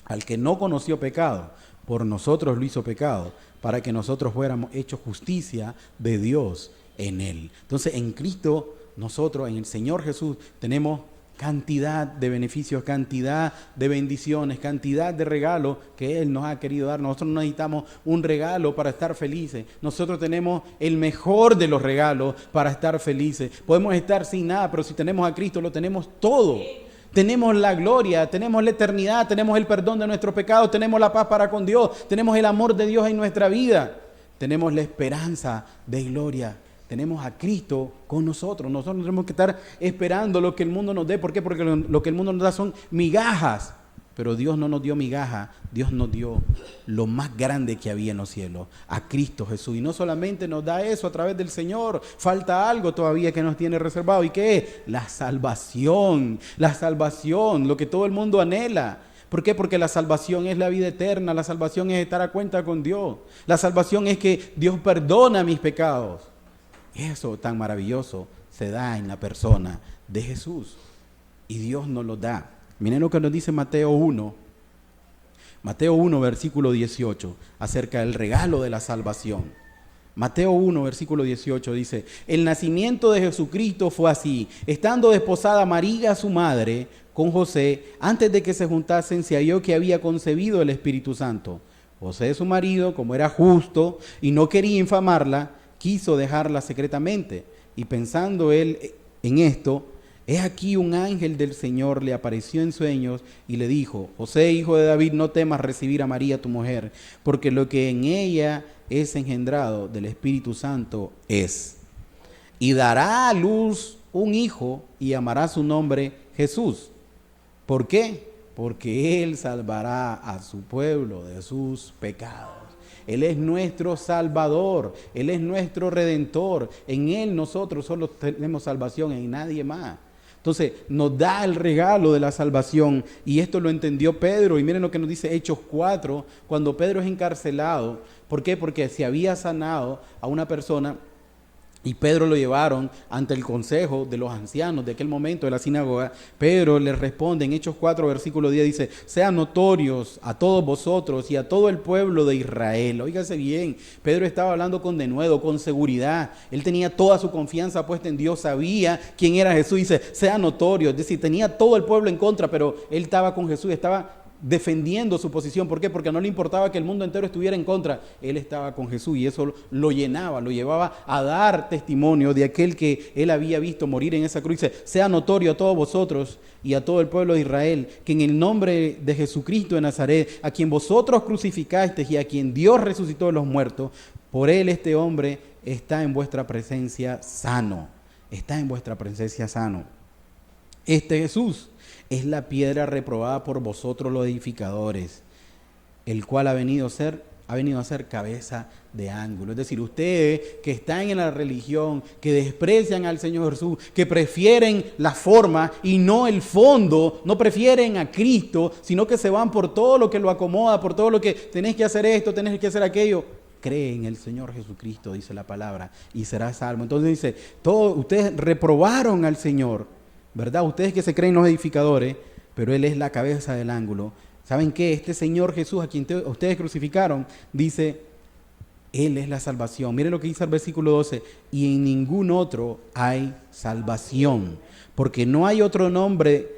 Speaker 1: al que no conoció pecado, por nosotros lo hizo pecado, para que nosotros fuéramos hechos justicia de Dios en Él. Entonces, en Cristo, nosotros, en el Señor Jesús, tenemos cantidad de beneficios, cantidad de bendiciones, cantidad de regalos que Él nos ha querido dar. Nosotros no necesitamos un regalo para estar felices. Nosotros tenemos el mejor de los regalos para estar felices. Podemos estar sin nada, pero si tenemos a Cristo, lo tenemos todo. Tenemos la gloria, tenemos la eternidad, tenemos el perdón de nuestros pecados, tenemos la paz para con Dios, tenemos el amor de Dios en nuestra vida, tenemos la esperanza de gloria, tenemos a Cristo con nosotros. Nosotros no tenemos que estar esperando lo que el mundo nos dé. ¿Por qué? Porque lo que el mundo nos da son migajas. Pero Dios no nos dio migaja, Dios nos dio lo más grande que había en los cielos, a Cristo Jesús. Y no solamente nos da eso a través del Señor, falta algo todavía que nos tiene reservado. ¿Y qué es? La salvación, lo que todo el mundo anhela. ¿Por qué? Porque la salvación es la vida eterna, la salvación es estar a cuenta con Dios. La salvación es que Dios perdona mis pecados. Eso tan maravilloso se da en la persona de Jesús. Y Dios nos lo da. Miren lo que nos dice Mateo 1, versículo 18, acerca del regalo de la salvación. Mateo 1, versículo 18 dice, el nacimiento de Jesucristo fue así, estando desposada María, su madre, con José, antes de que se juntasen, se halló que había concebido el Espíritu Santo. José, su marido, como era justo y no quería infamarla, quiso dejarla secretamente. Y pensando él en esto, he aquí un ángel del Señor le apareció en sueños y le dijo, José, hijo de David, no temas recibir a María tu mujer, porque lo que en ella es engendrado del Espíritu Santo es. Y dará a luz un hijo y llamará su nombre Jesús. ¿Por qué? Porque Él salvará a su pueblo de sus pecados. Él es nuestro Salvador, Él es nuestro Redentor. En Él nosotros solo tenemos salvación, en nadie más. Entonces nos da el regalo de la salvación y esto lo entendió Pedro. Y miren lo que nos dice Hechos 4, cuando Pedro es encarcelado. ¿Por qué? Porque se había sanado a una persona Y Pedro lo llevaron ante el consejo de los ancianos de aquel momento de la sinagoga. Pedro les responde en Hechos 4, versículo 10, dice: sean notorios a todos vosotros y a todo el pueblo de Israel. Óigase bien, Pedro estaba hablando con denuedo, con seguridad. Él tenía toda su confianza puesta en Dios, sabía quién era Jesús. Dice, sea notorio, es decir, tenía todo el pueblo en contra, pero él estaba con Jesús, estaba defendiendo su posición. ¿Por qué? Porque no le importaba que el mundo entero estuviera en contra. Él estaba con Jesús y eso lo llenaba, lo llevaba a dar testimonio de aquel que él había visto morir en esa cruz. Dice, sea notorio a todos vosotros y a todo el pueblo de Israel que en el nombre de Jesucristo de Nazaret, a quien vosotros crucificasteis y a quien Dios resucitó de los muertos, por él este hombre está en vuestra presencia sano. Está en vuestra presencia sano. Este Jesús es la piedra reprobada por vosotros los edificadores, el cual ha venido a ser cabeza de ángulo. Es decir, ustedes que están en la religión, que desprecian al Señor Jesús, que prefieren la forma y no el fondo, no prefieren a Cristo, sino que se van por todo lo que lo acomoda, por todo lo que tenés que hacer esto, tenés que hacer aquello. Cree en el Señor Jesucristo, dice la palabra, y serás salvo. Entonces dice, todos ustedes reprobaron al Señor, ¿verdad? Ustedes que se creen los edificadores, pero Él es la cabeza del ángulo. ¿Saben qué? Este Señor Jesús a quien ustedes crucificaron, dice, Él es la salvación. Miren lo que dice el versículo 12, y en ningún otro hay salvación, porque no hay otro nombre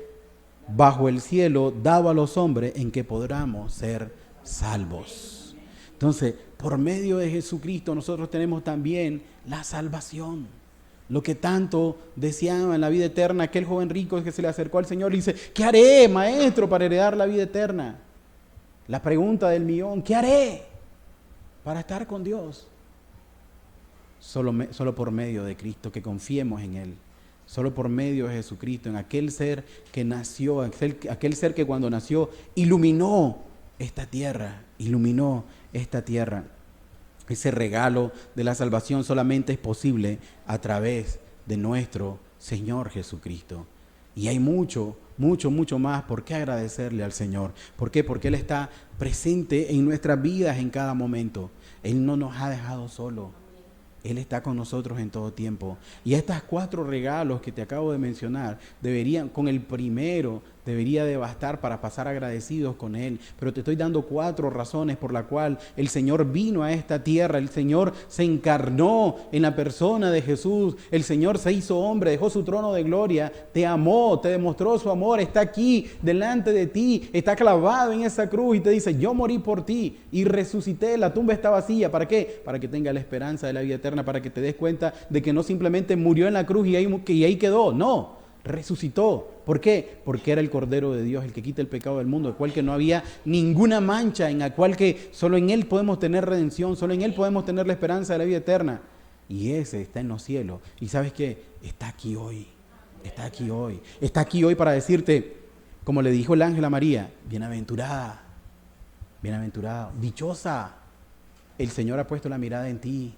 Speaker 1: bajo el cielo dado a los hombres en que podamos ser salvos. Entonces, por medio de Jesucristo nosotros tenemos también la salvación. Lo que tanto deseaba en la vida eterna, aquel joven rico que se le acercó al Señor y dice, ¿qué haré, maestro, para heredar la vida eterna? La pregunta del millón, ¿qué haré para estar con Dios? Solo por medio de Cristo, que confiemos en Él. Solo por medio de Jesucristo, en aquel ser que nació, aquel ser que cuando nació iluminó esta tierra, Ese regalo de la salvación solamente es posible a través de nuestro Señor Jesucristo. Y hay mucho más por qué agradecerle al Señor. ¿Por qué? Porque Él está presente en nuestras vidas en cada momento. Él no nos ha dejado solos. Él está con nosotros en todo tiempo. Y estos 4 regalos que te acabo de mencionar, con el primero, debería de bastar para pasar agradecidos con Él. Pero te estoy dando 4 razones por la cual el Señor vino a esta tierra. El Señor se encarnó en la persona de Jesús. El Señor se hizo hombre, dejó su trono de gloria, te amó, te demostró su amor, está aquí delante de ti, está clavado en esa cruz y te dice, yo morí por ti y resucité, la tumba está vacía. ¿Para qué? Para que tenga la esperanza de la vida eterna, para que te des cuenta de que no simplemente murió en la cruz y ahí quedó, no, resucitó. ¿Por qué? Porque era el Cordero de Dios, el que quita el pecado del mundo, el cual que no había ninguna mancha, en la cual que solo en Él podemos tener redención, solo en Él podemos tener la esperanza de la vida eterna. Y ese está en los cielos. ¿Y sabes qué? Está aquí hoy. Está aquí hoy para decirte, como le dijo el ángel a María, bienaventurada, dichosa. El Señor ha puesto la mirada en ti.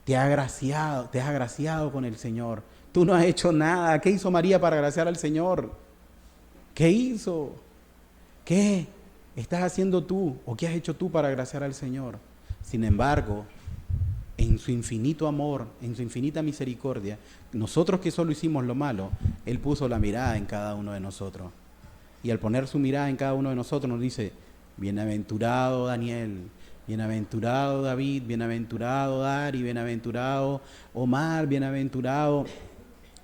Speaker 1: Te has agraciado con el Señor. Tú no has hecho nada. ¿Qué hizo María para agraciar al Señor? ¿Qué hizo? ¿Qué estás haciendo tú o qué has hecho tú para agraciar al Señor? Sin embargo, en su infinito amor, en su infinita misericordia, nosotros que solo hicimos lo malo, Él puso la mirada en cada uno de nosotros. Y al poner su mirada en cada uno de nosotros nos dice, bienaventurado Daniel, bienaventurado David, bienaventurado Dari, bienaventurado Omar, bienaventurado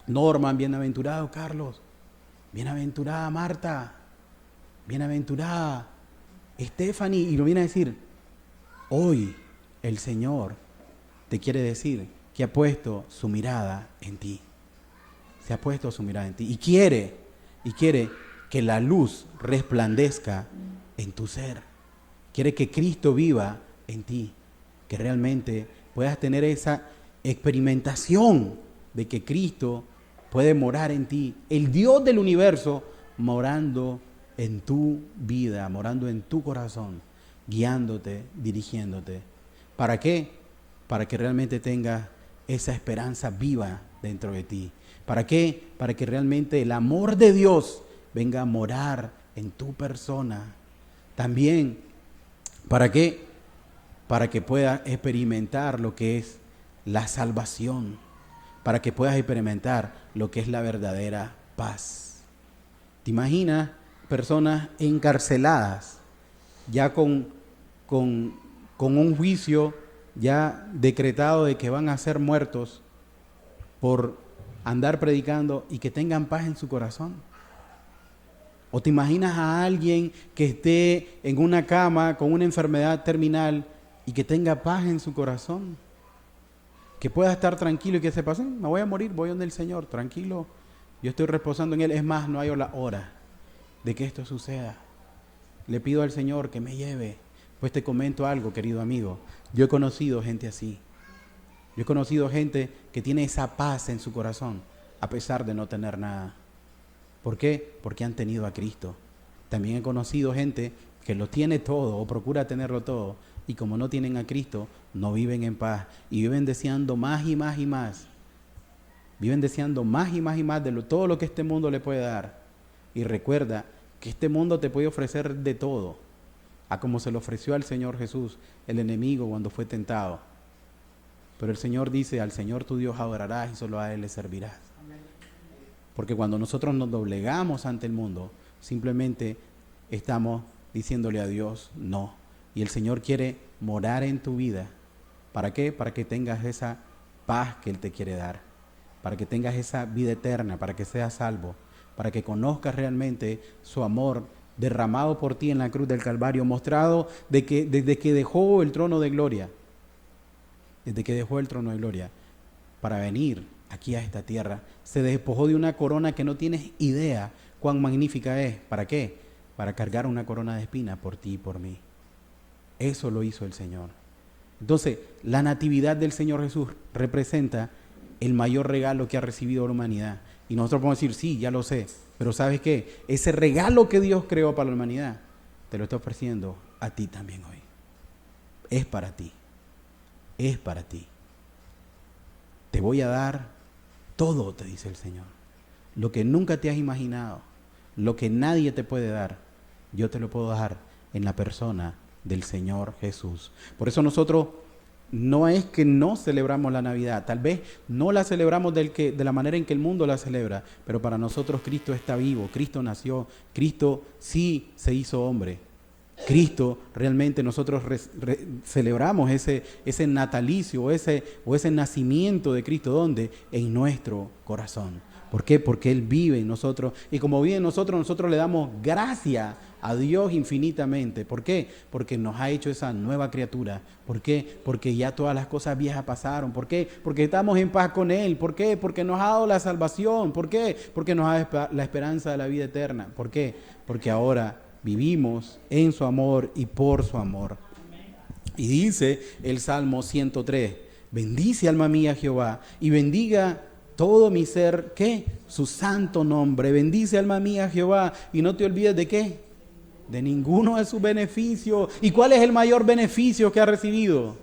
Speaker 1: Norman, bienaventurado Carlos, bienaventurada Marta, bienaventurada Stephanie. Y lo viene a decir, hoy el Señor te quiere decir que ha puesto su mirada en ti. Se ha puesto su mirada en ti y quiere que la luz resplandezca en tu ser. Quiere que Cristo viva en ti, que realmente puedas tener esa experimentación de que Cristo puede morar en ti, el Dios del universo morando en tu vida, morando en tu corazón, guiándote, dirigiéndote. ¿Para qué? Para que realmente tengas esa esperanza viva dentro de ti. ¿Para qué? Para que realmente el amor de Dios venga a morar en tu persona. También, ¿para qué? Para que puedas experimentar lo que es la salvación, para que puedas experimentar lo que es la verdadera paz. ¿Te imaginas personas encarceladas ya con un juicio ya decretado de que van a ser muertos por andar predicando y que tengan paz en su corazón? ¿O te imaginas a alguien que esté en una cama con una enfermedad terminal y que tenga paz en su corazón? Que pueda estar tranquilo y que sepa, me voy a morir, voy donde el Señor, tranquilo, yo estoy reposando en Él. Es más, no hay la hora de que esto suceda. Le pido al Señor que me lleve. Pues te comento algo, querido amigo. Yo he conocido gente así. Yo he conocido gente que tiene esa paz en su corazón, a pesar de no tener nada. ¿Por qué? Porque han tenido a Cristo. También he conocido gente que lo tiene todo o procura tenerlo todo, y como no tienen a Cristo, no viven en paz y viven deseando más y más y más. Viven deseando más y más y más de todo lo que este mundo le puede dar. Y recuerda que este mundo te puede ofrecer de todo, a como se lo ofreció al Señor Jesús, el enemigo, cuando fue tentado. Pero el Señor dice, al Señor tu Dios adorarás y solo a Él le servirás. Porque cuando nosotros nos doblegamos ante el mundo, simplemente estamos diciéndole a Dios no. Y el Señor quiere morar en tu vida. ¿Para qué? Para que tengas esa paz que Él te quiere dar. Para que tengas esa vida eterna, para que seas salvo. Para que conozcas realmente su amor derramado por ti en la cruz del Calvario, mostrado desde que dejó el trono de gloria. Desde que dejó el trono de gloria para venir aquí a esta tierra, se despojó de una corona que no tienes idea cuán magnífica es. ¿Para qué? Para cargar una corona de espinas por ti y por mí. Eso lo hizo el Señor. Entonces, la natividad del Señor Jesús representa el mayor regalo que ha recibido la humanidad. Y nosotros podemos decir, sí, ya lo sé, pero ¿sabes qué? Ese regalo que Dios creó para la humanidad, te lo está ofreciendo a ti también hoy. Es para ti. Es para ti. Te voy a dar todo, te dice el Señor. Lo que nunca te has imaginado, lo que nadie te puede dar, yo te lo puedo dar en la persona del Señor Jesús. Por eso nosotros no es que no celebramos la Navidad, tal vez no la celebramos de la manera en que el mundo la celebra, pero para nosotros Cristo está vivo, Cristo nació, Cristo sí se hizo hombre. Cristo, realmente nosotros celebramos ese natalicio o ese nacimiento de Cristo. ¿Dónde? En nuestro corazón. ¿Por qué? Porque Él vive en nosotros. Y como vive en nosotros, nosotros le damos gracia a Dios infinitamente. ¿Por qué? Porque nos ha hecho esa nueva criatura. ¿Por qué? Porque ya todas las cosas viejas pasaron. ¿Por qué? Porque estamos en paz con Él. ¿Por qué? Porque nos ha dado la salvación. ¿Por qué? Porque nos ha dado la esperanza de la vida eterna. ¿Por qué? Porque ahora vivimos en su amor y por su amor. Y dice el Salmo 103, bendice alma mía Jehová y bendiga todo mi ser, ¿qué? Su santo nombre. Bendice alma mía Jehová y no te olvides de ¿qué? De ninguno de sus beneficios. ¿Y cuál es el mayor beneficio que ha recibido?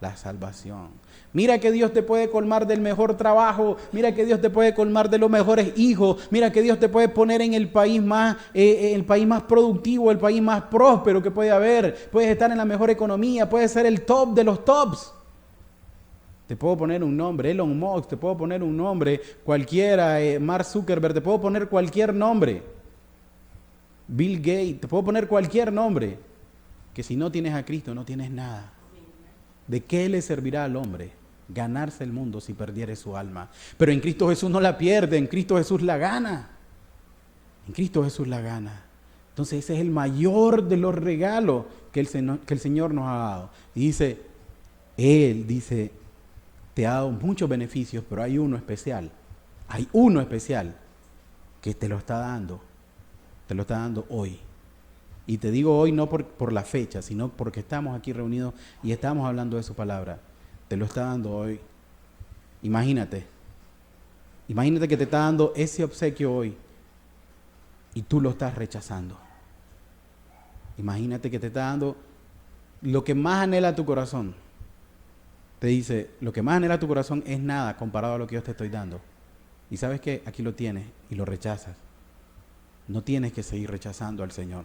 Speaker 1: La salvación. Mira que Dios te puede colmar del mejor trabajo, mira que Dios te puede colmar de los mejores hijos, mira que Dios te puede poner en el país más productivo, el país más próspero que puede haber. Puedes estar en la mejor economía, puedes ser el top de los tops. Te puedo poner un nombre, Elon Musk, te puedo poner un nombre, cualquiera, Mark Zuckerberg, te puedo poner cualquier nombre. Bill Gates, te puedo poner cualquier nombre. Que si no tienes a Cristo no tienes nada. ¿De qué le servirá al hombre ganarse el mundo si perdiere su alma? Pero en Cristo Jesús no la pierde, en Cristo Jesús la gana. En Cristo Jesús la gana. Entonces ese es el mayor de los regalos que el Señor nos ha dado. Y Él dice, te ha dado muchos beneficios, pero hay uno especial. Hay uno especial que te lo está dando. Te lo está dando hoy. Y te digo hoy no por la fecha, sino porque estamos aquí reunidos y estamos hablando de su palabra. Te lo está dando hoy. Imagínate que te está dando ese obsequio hoy y tú lo estás rechazando. Imagínate que te está dando lo que más anhela tu corazón. Te dice, lo que más anhela tu corazón es nada comparado a lo que yo te estoy dando. Y sabes que aquí lo tienes y lo rechazas. No tienes que seguir rechazando al Señor.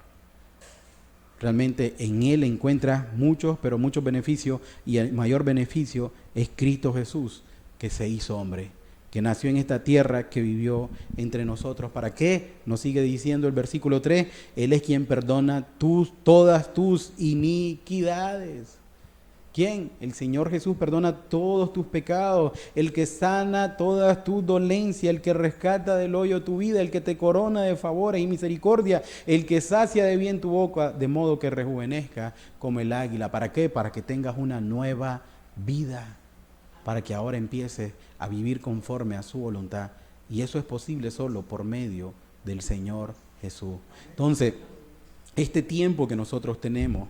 Speaker 1: realmente en Él encuentras muchos, pero muchos beneficios, y el mayor beneficio es Cristo Jesús, que se hizo hombre, que nació en esta tierra, que vivió entre nosotros. ¿Para qué? Nos sigue diciendo el versículo 3, Él es quien perdona todas tus iniquidades. ¿Quién? El Señor Jesús perdona todos tus pecados, el que sana todas tus dolencias, el que rescata del hoyo tu vida, el que te corona de favores y misericordia, el que sacia de bien tu boca, de modo que rejuvenezca como el águila. ¿Para qué? Para que tengas una nueva vida, para que ahora empieces a vivir conforme a su voluntad. Y eso es posible solo por medio del Señor Jesús. Entonces, este tiempo que nosotros tenemos,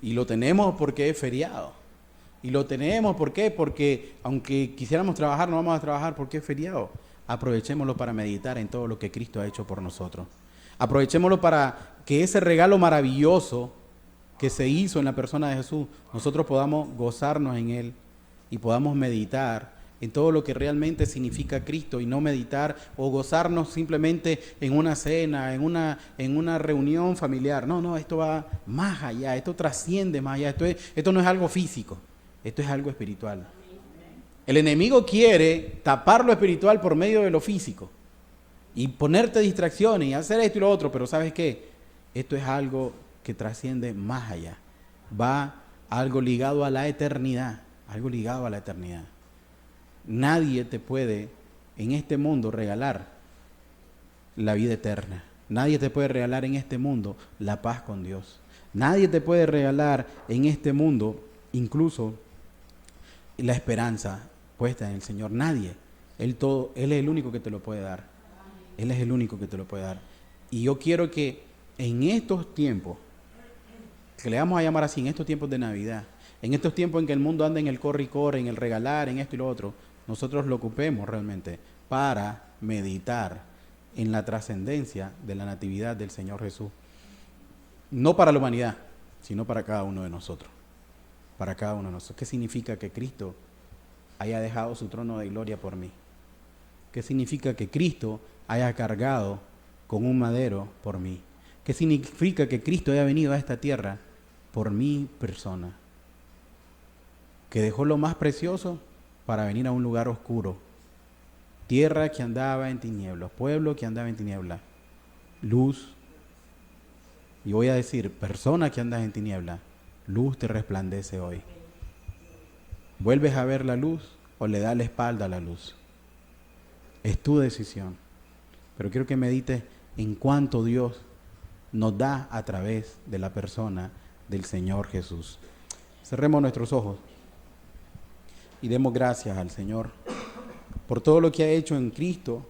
Speaker 1: y lo tenemos porque es feriado. Y lo tenemos, ¿por qué? Porque aunque quisiéramos trabajar, no vamos a trabajar porque es feriado. Aprovechémoslo para meditar en todo lo que Cristo ha hecho por nosotros. Aprovechémoslo para que ese regalo maravilloso que se hizo en la persona de Jesús, nosotros podamos gozarnos en Él y podamos meditar en todo lo que realmente significa Cristo, y no meditar o gozarnos simplemente en una cena, en una reunión familiar. No, esto va más allá, esto trasciende más allá, esto no es algo físico, esto es algo espiritual. El enemigo quiere tapar lo espiritual por medio de lo físico y ponerte distracciones y hacer esto y lo otro, pero ¿sabes qué? Esto es algo que trasciende más allá, va algo ligado a la eternidad, algo ligado a la eternidad. Nadie te puede en este mundo regalar la vida eterna. Nadie te puede regalar en este mundo la paz con Dios. Nadie te puede regalar en este mundo incluso la esperanza puesta en el Señor. Nadie. Él es el único que te lo puede dar. Él es el único que te lo puede dar. Y yo quiero que en estos tiempos, que le vamos a llamar así, en estos tiempos de Navidad, en estos tiempos en que el mundo anda en el corre y corre, en el regalar, en esto y lo otro, nosotros lo ocupemos realmente para meditar en la trascendencia de la natividad del Señor Jesús. No para la humanidad, sino para cada uno de nosotros. Para cada uno de nosotros. ¿Qué significa que Cristo haya dejado su trono de gloria por mí? ¿Qué significa que Cristo haya cargado con un madero por mí? ¿Qué significa que Cristo haya venido a esta tierra por mi persona? Que dejó lo más precioso para venir a un lugar oscuro. Tierra que andaba en tinieblas, pueblo que andaba en tinieblas, luz. Y voy a decir, persona que andas en tinieblas, luz te resplandece hoy. ¿Vuelves a ver la luz o le das la espalda a la luz? Es tu decisión. Pero quiero que medites en cuánto Dios nos da a través de la persona del Señor Jesús. Cerremos nuestros ojos y demos gracias al Señor por todo lo que ha hecho en Cristo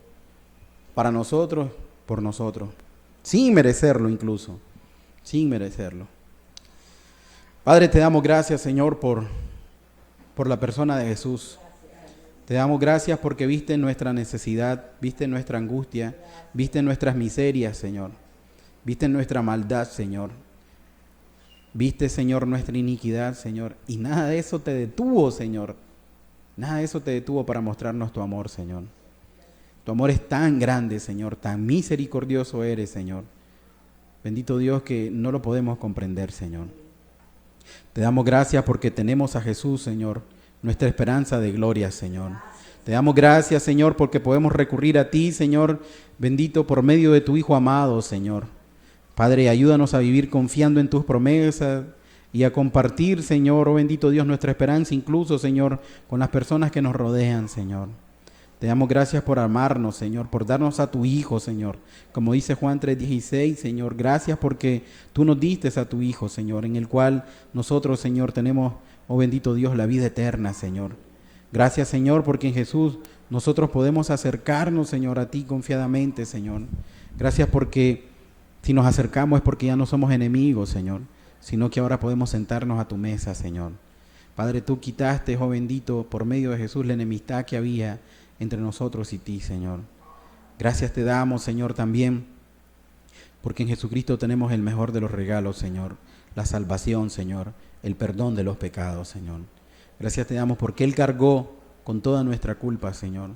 Speaker 1: para nosotros, por nosotros, sin merecerlo incluso, sin merecerlo. Padre, te damos gracias, Señor, por la persona de Jesús. Te damos gracias porque viste nuestra necesidad, viste nuestra angustia, viste nuestras miserias, Señor. Viste nuestra maldad, Señor. Viste, Señor, nuestra iniquidad, Señor. Y nada de eso te detuvo, Señor. Nada de eso te detuvo para mostrarnos tu amor, Señor. Tu amor es tan grande, Señor. Tan misericordioso eres, Señor. Bendito Dios, que no lo podemos comprender, Señor. Te damos gracias porque tenemos a Jesús, Señor, nuestra esperanza de gloria, Señor. Te damos gracias, Señor, porque podemos recurrir a ti, Señor, bendito, por medio de tu Hijo amado, Señor. Padre, ayúdanos a vivir confiando en tus promesas y a compartir, Señor, oh bendito Dios, nuestra esperanza, incluso, Señor, con las personas que nos rodean, Señor. Te damos gracias por amarnos, Señor, por darnos a tu Hijo, Señor. Como dice Juan 3:16, Señor, gracias porque tú nos diste a tu Hijo, Señor, en el cual nosotros, Señor, tenemos, oh bendito Dios, la vida eterna, Señor. Gracias, Señor, porque en Jesús nosotros podemos acercarnos, Señor, a ti confiadamente, Señor. Gracias porque si nos acercamos es porque ya no somos enemigos, Señor, sino que ahora podemos sentarnos a tu mesa, Señor. Padre, tú quitaste, oh bendito, por medio de Jesús la enemistad que había entre nosotros y ti, Señor. Gracias te damos, Señor, también, porque en Jesucristo tenemos el mejor de los regalos, Señor, la salvación, Señor, el perdón de los pecados, Señor. Gracias te damos porque Él cargó con toda nuestra culpa, Señor,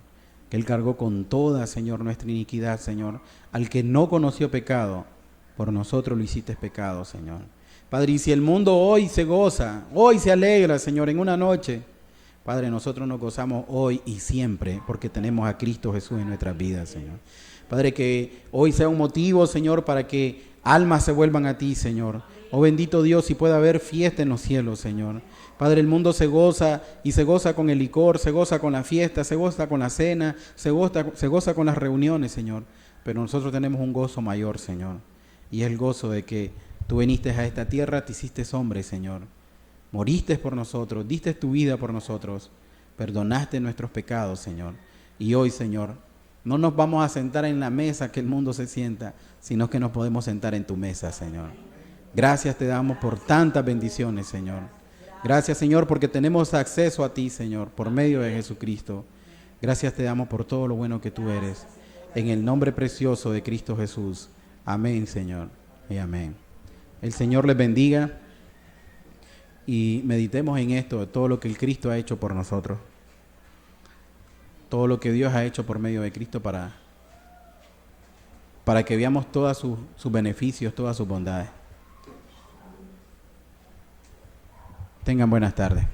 Speaker 1: que Él cargó con toda, Señor, nuestra iniquidad, Señor, al que no conoció pecado, por nosotros lo hiciste pecado, Señor. Padre, y si el mundo hoy se goza, hoy se alegra, Señor, en una noche, Padre, nosotros nos gozamos hoy y siempre porque tenemos a Cristo Jesús en nuestras vidas, Señor. Padre, que hoy sea un motivo, Señor, para que almas se vuelvan a ti, Señor. Oh bendito Dios, si puede haber fiesta en los cielos, Señor. Padre, el mundo se goza y se goza con el licor, se goza con la fiesta, se goza con la cena, se goza con las reuniones, Señor. Pero nosotros tenemos un gozo mayor, Señor. Y es el gozo de que tú viniste a esta tierra, te hiciste hombre, Señor. Moriste por nosotros, diste tu vida por nosotros, perdonaste nuestros pecados, Señor. Y hoy, Señor, no nos vamos a sentar en la mesa que el mundo se sienta, sino que nos podemos sentar en tu mesa, Señor. Gracias te damos por tantas bendiciones, Señor. Gracias, Señor, porque tenemos acceso a ti, Señor, por medio de Jesucristo. Gracias te damos por todo lo bueno que tú eres. En el nombre precioso de Cristo Jesús. Amén, Señor, y amén. El Señor les bendiga y meditemos en esto, todo lo que el Cristo ha hecho por nosotros. Todo lo que Dios ha hecho por medio de Cristo para que veamos todos sus beneficios, todas sus bondades. Tengan buenas tardes.